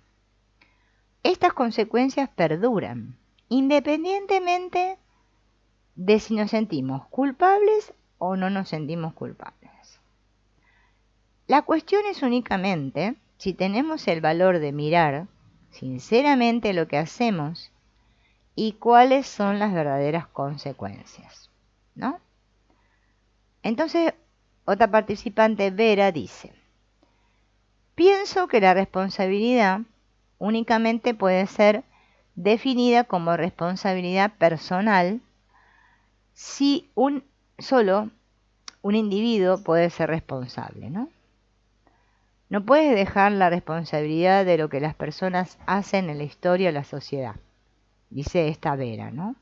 Estas consecuencias perduran, independientemente de si nos sentimos culpables o no nos sentimos culpables. La cuestión es únicamente si tenemos el valor de mirar sinceramente lo que hacemos y cuáles son las verdaderas consecuencias, ¿no? Entonces, otra participante, Vera, dice, pienso que la responsabilidad únicamente puede ser definida como responsabilidad personal si solo un individuo puede ser responsable, ¿no? No puedes dejar la responsabilidad de lo que las personas hacen en la historia o la sociedad, dice esta Vera, ¿no?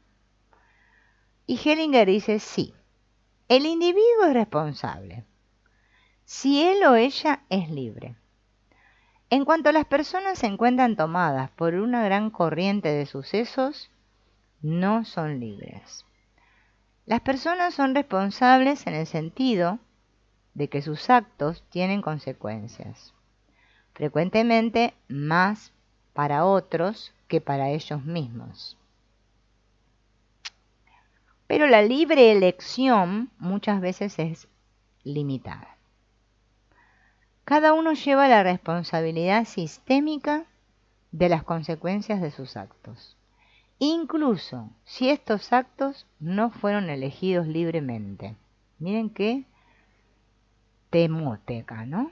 Y Hellinger dice sí. El individuo es responsable si él o ella es libre. En cuanto las personas se encuentran tomadas por una gran corriente de sucesos, no son libres. Las personas son responsables en el sentido de que sus actos tienen consecuencias, frecuentemente más para otros que para ellos mismos. Pero la libre elección muchas veces es limitada. Cada uno lleva la responsabilidad sistémica de las consecuencias de sus actos, incluso si estos actos no fueron elegidos libremente. Miren qué temote acá, ¿no?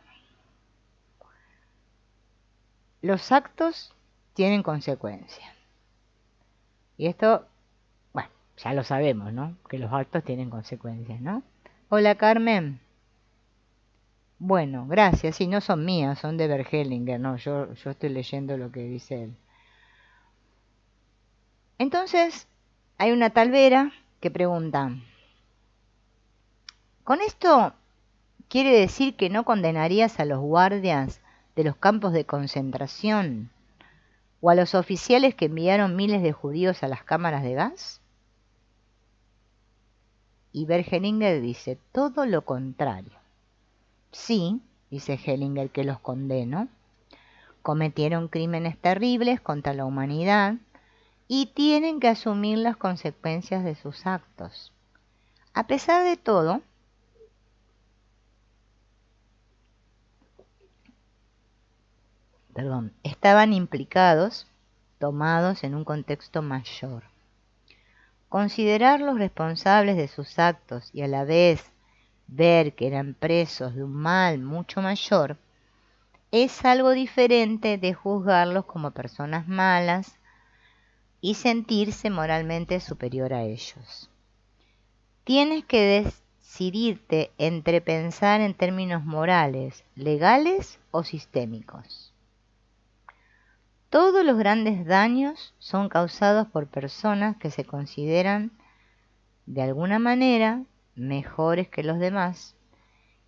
Los actos tienen consecuencias. Y esto, bueno, ya lo sabemos, ¿no? Que los actos tienen consecuencias, ¿no? Hola, Carmen. Bueno, gracias. Sí, no son mías, son de Bergelinger, ¿no? Yo estoy leyendo lo que dice él. Entonces, hay una tal Vera que pregunta, ¿con esto quiere decir que no condenarías a los guardias de los campos de concentración o a los oficiales que enviaron miles de judíos a las cámaras de gas? Y Bergelinger dice, todo lo contrario. Sí, dice Hellinger, que los condeno. Cometieron crímenes terribles contra la humanidad y tienen que asumir las consecuencias de sus actos. A pesar de todo, estaban implicados, tomados en un contexto mayor. Considerarlos responsables de sus actos y a la vez ver que eran presos de un mal mucho mayor es algo diferente de juzgarlos como personas malas y sentirse moralmente superior a ellos. Tienes que decidirte entre pensar en términos morales, legales o sistémicos. Todos los grandes daños son causados por personas que se consideran de alguna manera mejores que los demás,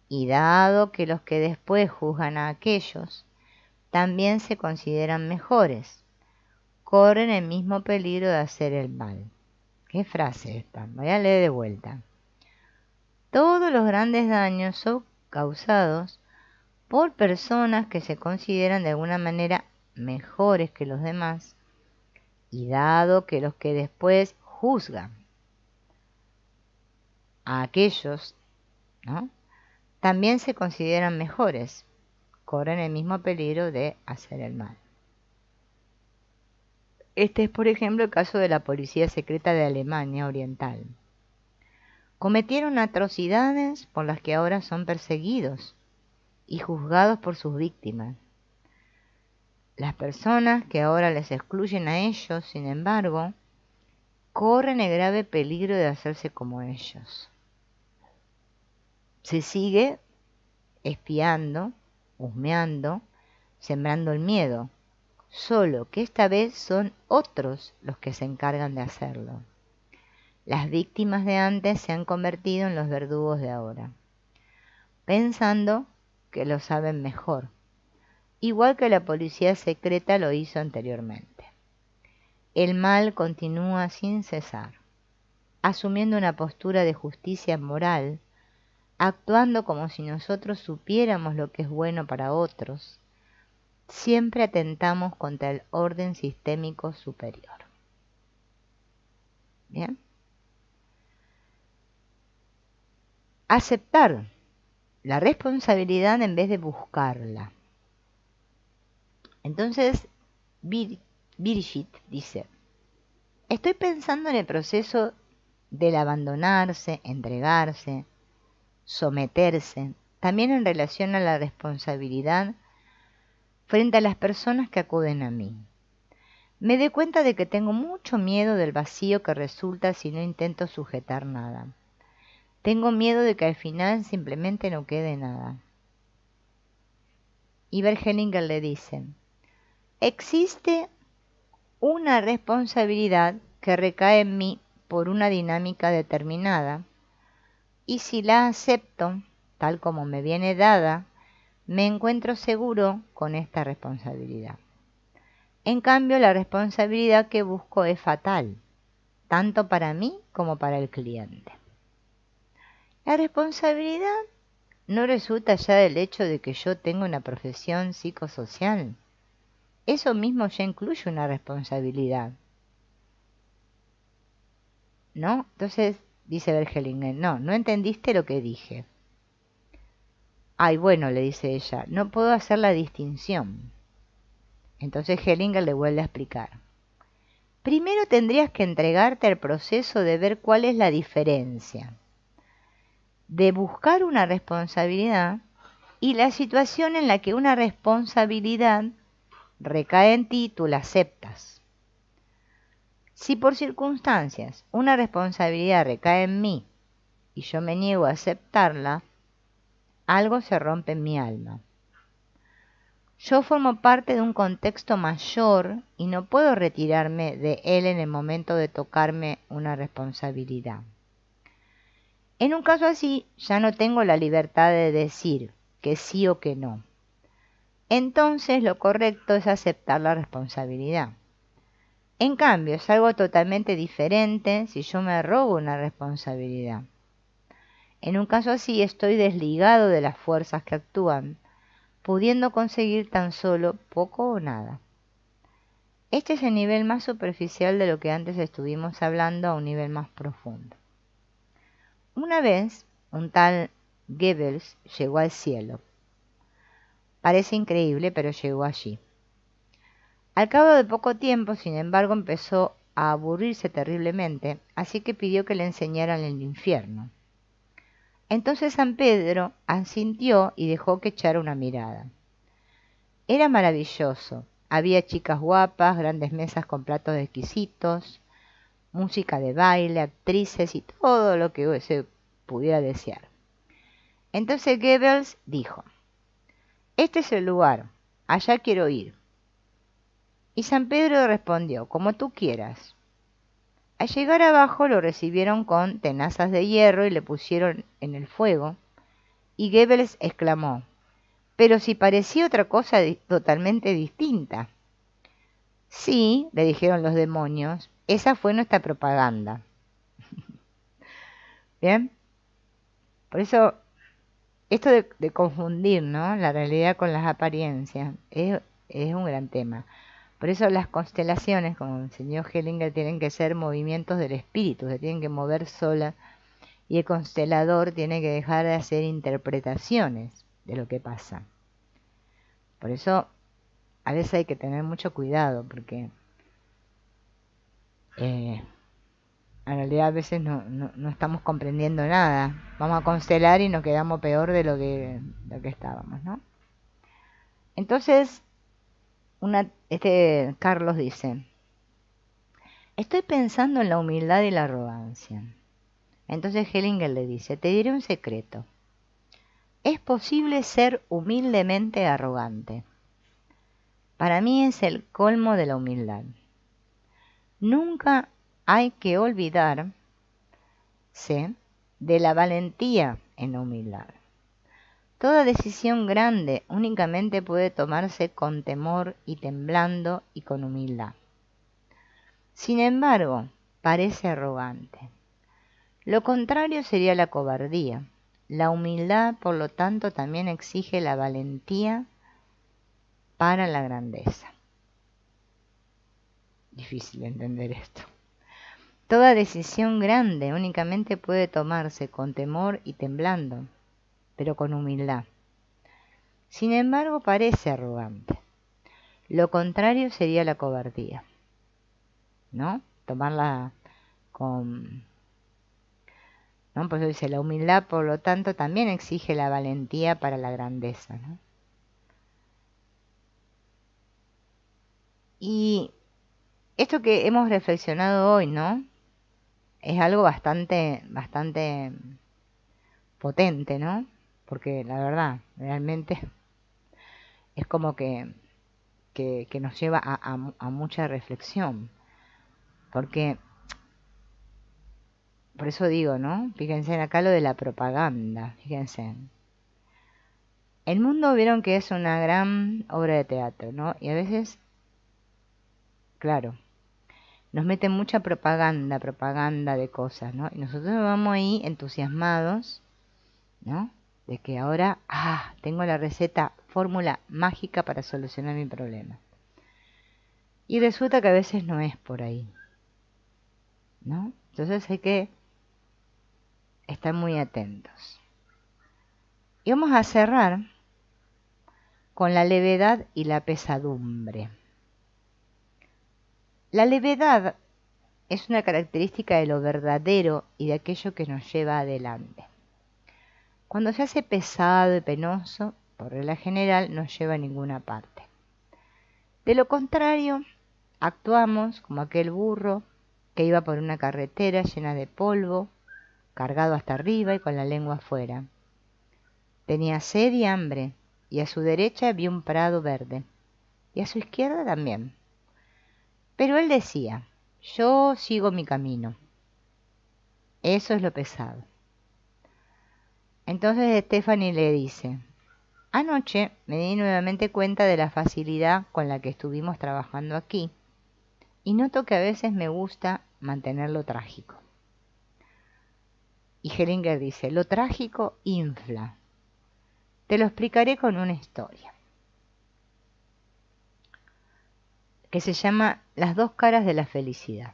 y dado que los que después juzgan a aquellos también se consideran mejores, corren el mismo peligro de hacer el mal. ¿Qué frase esta? Voy a leer de vuelta. Todos los grandes daños son causados por personas que se consideran de alguna manera mejores que los demás, y dado que los que después juzgan a aquellos, ¿no?, también se consideran mejores, corren el mismo peligro de hacer el mal. Este es, por ejemplo, el caso de la policía secreta de Alemania Oriental. Cometieron atrocidades por las que ahora son perseguidos y juzgados por sus víctimas. Las personas que ahora les excluyen a ellos, sin embargo, corren el grave peligro de hacerse como ellos. Se sigue espiando, husmeando, sembrando el miedo, solo que esta vez son otros los que se encargan de hacerlo. Las víctimas de antes se han convertido en los verdugos de ahora, pensando que lo saben mejor, igual que la policía secreta lo hizo anteriormente. El mal continúa sin cesar, asumiendo una postura de justicia moral, actuando como si nosotros supiéramos lo que es bueno para otros. Siempre atentamos contra el orden sistémico superior. ¿Bien? Aceptar la responsabilidad en vez de buscarla. Entonces, Birgit dice, estoy pensando en el proceso del abandonarse, entregarse, someterse, también en relación a la responsabilidad frente a las personas que acuden a mí. Me doy cuenta de que tengo mucho miedo del vacío que resulta si no intento sujetar nada. Tengo miedo de que al final simplemente no quede nada. Y Bergelinger le dice, existe una responsabilidad que recae en mí por una dinámica determinada y si la acepto, tal como me viene dada, me encuentro seguro con esta responsabilidad. En cambio, la responsabilidad que busco es fatal, tanto para mí como para el cliente. La responsabilidad no resulta ya del hecho de que yo tenga una profesión psicosocial. Eso mismo ya incluye una responsabilidad, ¿no? Entonces, dice Bergelingen, no entendiste lo que dije. Ay, bueno, le dice ella, no puedo hacer la distinción. Entonces Hellinger le vuelve a explicar. Primero tendrías que entregarte al proceso de ver cuál es la diferencia de buscar una responsabilidad y la situación en la que una responsabilidad recae en ti y tú la aceptas. Si por circunstancias una responsabilidad recae en mí y yo me niego a aceptarla, algo se rompe en mi alma. Yo formo parte de un contexto mayor y no puedo retirarme de él en el momento de tocarme una responsabilidad. En un caso así, ya no tengo la libertad de decir que sí o que no. Entonces lo correcto es aceptar la responsabilidad. En cambio, es algo totalmente diferente si yo me robo una responsabilidad. En un caso así, estoy desligado de las fuerzas que actúan, pudiendo conseguir tan solo poco o nada. Este es el nivel más superficial de lo que antes estuvimos hablando a un nivel más profundo. Una vez, un tal Goebbels llegó al cielo. Parece increíble, pero llegó allí. Al cabo de poco tiempo, sin embargo, empezó a aburrirse terriblemente, así que pidió que le enseñaran el infierno. Entonces San Pedro asintió y dejó que echara una mirada. Era maravilloso. Había chicas guapas, grandes mesas con platos exquisitos, música de baile, actrices y todo lo que se pudiera desear. Entonces Goebbels dijo, este es el lugar, allá quiero ir. Y San Pedro respondió, como tú quieras. Al llegar abajo lo recibieron con tenazas de hierro y le pusieron en el fuego, y Goebbels exclamó, pero si parecía otra cosa totalmente distinta. Sí, le dijeron los demonios, esa fue nuestra propaganda. Bien, por eso esto de confundir, ¿no?, la realidad con las apariencias es un gran tema. Por eso las constelaciones, como enseñó Hellinger, tienen que ser movimientos del espíritu, se tienen que mover sola, y el constelador tiene que dejar de hacer interpretaciones de lo que pasa. Por eso a veces hay que tener mucho cuidado, porque en realidad a veces no estamos comprendiendo nada. Vamos a constelar y nos quedamos peor de lo que estábamos, ¿no? Entonces, Carlos dice, estoy pensando en la humildad y la arrogancia. Entonces Hellinger le dice, te diré un secreto. Es posible ser humildemente arrogante. Para mí es el colmo de la humildad. Nunca hay que olvidarse de la valentía en la humildad. Toda decisión grande únicamente puede tomarse con temor y temblando y con humildad. Sin embargo, parece arrogante. Lo contrario sería la cobardía. La humildad, por lo tanto, también exige la valentía para la grandeza. Difícil entender esto. Toda decisión grande únicamente puede tomarse con temor y temblando, pero con humildad. Sin embargo, parece arrogante. Lo contrario sería la cobardía, ¿no? Tomarla con... ¿no? Pues dice, la humildad, por lo tanto, también exige la valentía para la grandeza, ¿no? Y esto que hemos reflexionado hoy, ¿no?, es algo bastante potente, ¿no? Porque la verdad, realmente es como que nos lleva a mucha reflexión. Porque Por eso digo, ¿no? Fíjense en acá lo de la propaganda, fíjense. El mundo vieron que es una gran obra de teatro, ¿no? Y a veces, claro, nos meten mucha propaganda, propaganda de cosas, ¿no? Y nosotros vamos ahí entusiasmados, ¿no? De que ahora, tengo la receta, fórmula mágica para solucionar mi problema. Y resulta que a veces no es por ahí, ¿no? Entonces hay que estar muy atentos. Y vamos a cerrar con la levedad y la pesadumbre. La levedad es una característica de lo verdadero y de aquello que nos lleva adelante. Cuando se hace pesado y penoso, por regla general, no lleva a ninguna parte. De lo contrario, actuamos como aquel burro que iba por una carretera llena de polvo, cargado hasta arriba y con la lengua afuera. Tenía sed y hambre, y a su derecha vio un prado verde, y a su izquierda también. Pero él decía, yo sigo mi camino. Eso es lo pesado. Entonces Stephanie le dice, anoche me di nuevamente cuenta de la facilidad con la que estuvimos trabajando aquí, y noto que a veces me gusta mantener lo trágico. Y Hellinger dice, lo trágico infla. Te lo explicaré con una historia que se llama Las dos caras de la felicidad.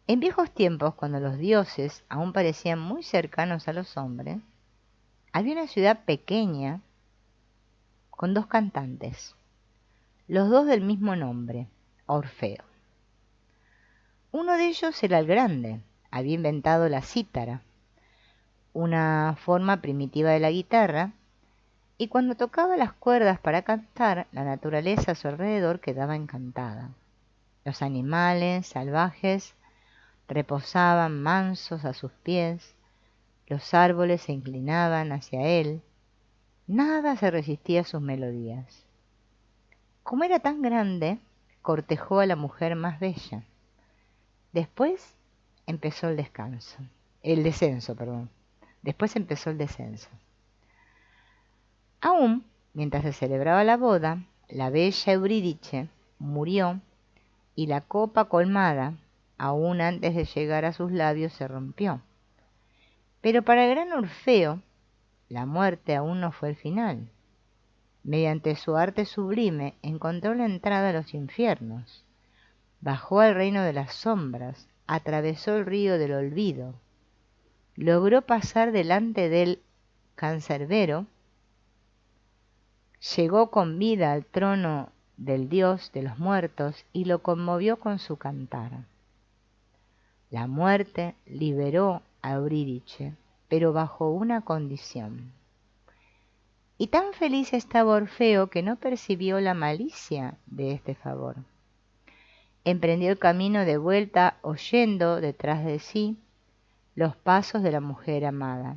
En viejos tiempos, cuando los dioses aún parecían muy cercanos a los hombres, había una ciudad pequeña con dos cantantes, los dos del mismo nombre, Orfeo. Uno de ellos era el grande, había inventado la cítara, una forma primitiva de la guitarra, y cuando tocaba las cuerdas para cantar, la naturaleza a su alrededor quedaba encantada. Los animales salvajes reposaban mansos a sus pies, los árboles se inclinaban hacia él, nada se resistía a sus melodías. Como era tan grande, cortejó a la mujer más bella. Después empezó el descenso. Después empezó el descenso. Aún, mientras se celebraba la boda, la bella Eurídice murió y la copa colmada, aún antes de llegar a sus labios, se rompió. Pero para el gran Orfeo, la muerte aún no fue el final. Mediante su arte sublime encontró la entrada a los infiernos, bajó al reino de las sombras, atravesó el río del olvido, logró pasar delante del cancerbero, llegó con vida al trono del dios de los muertos y lo conmovió con su cantar. La muerte liberó a Eurídice, pero bajo una condición. Y tan feliz estaba Orfeo que no percibió la malicia de este favor. Emprendió el camino de vuelta oyendo detrás de sí los pasos de la mujer amada.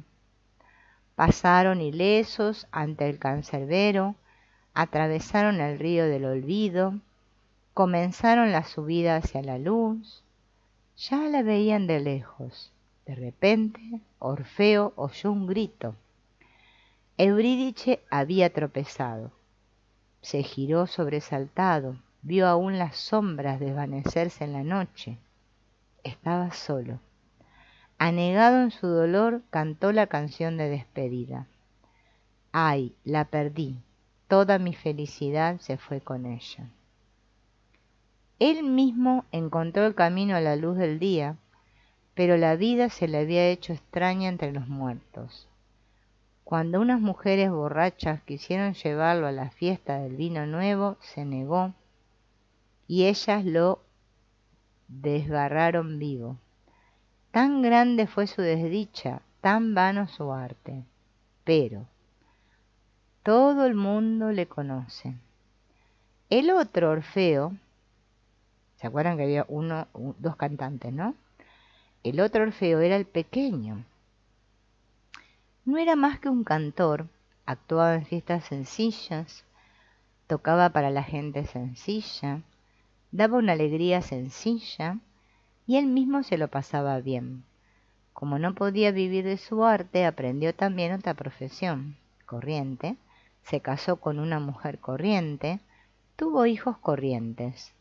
Pasaron ilesos ante el cancerbero, atravesaron el río del olvido, comenzaron la subida hacia la luz. Ya la veían de lejos. De repente, Orfeo oyó un grito. Eurídice había tropezado. Se giró sobresaltado, vio aún las sombras desvanecerse en la noche. Estaba solo. Anegado en su dolor, cantó la canción de despedida. ¡Ay, la perdí! Toda mi felicidad se fue con ella. Él mismo encontró el camino a la luz del día, pero la vida se le había hecho extraña entre los muertos. Cuando unas mujeres borrachas quisieron llevarlo a la fiesta del vino nuevo, se negó, y ellas lo desgarraron vivo. Tan grande fue su desdicha, tan vano su arte, pero todo el mundo le conoce. El otro Orfeo, ¿se acuerdan que había dos cantantes, no? El otro Orfeo era el pequeño. No era más que un cantor, actuaba en fiestas sencillas, tocaba para la gente sencilla, daba una alegría sencilla y él mismo se lo pasaba bien. Como no podía vivir de su arte, aprendió también otra profesión, corriente, se casó con una mujer corriente, tuvo hijos corrientes.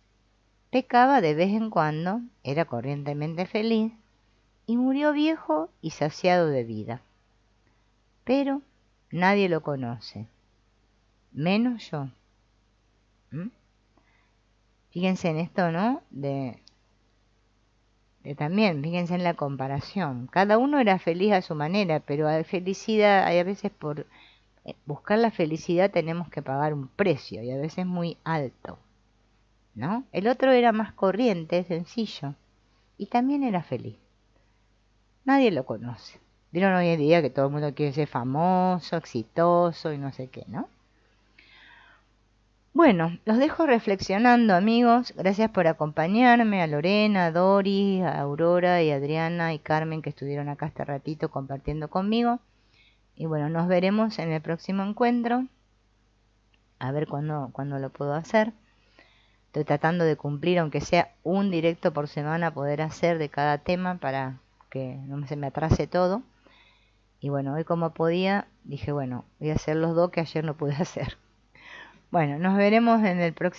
Pecaba de vez en cuando, era corrientemente feliz, y murió viejo y saciado de vida. Pero nadie lo conoce, menos yo. ¿Mm? Fíjense en esto, ¿no? También, fíjense en la comparación. Cada uno era feliz a su manera, pero hay felicidad, hay a veces por buscar la felicidad tenemos que pagar un precio y a veces muy alto, ¿no? El otro era más corriente, sencillo, y también era feliz. Nadie lo conoce. Vieron hoy en día que todo el mundo quiere ser famoso, exitoso y no sé qué, ¿no? Bueno, los dejo reflexionando, amigos. Gracias por acompañarme, a Lorena, a Dori, a Aurora y Adriana y Carmen que estuvieron acá este ratito compartiendo conmigo. Y bueno, nos veremos en el próximo encuentro. A ver cuándo lo puedo hacer. Estoy tratando de cumplir, aunque sea un directo por semana, poder hacer de cada tema para que no se me atrase todo. Y bueno, hoy como podía, dije, bueno, voy a hacer los dos que ayer no pude hacer. Bueno, nos veremos en el próximo.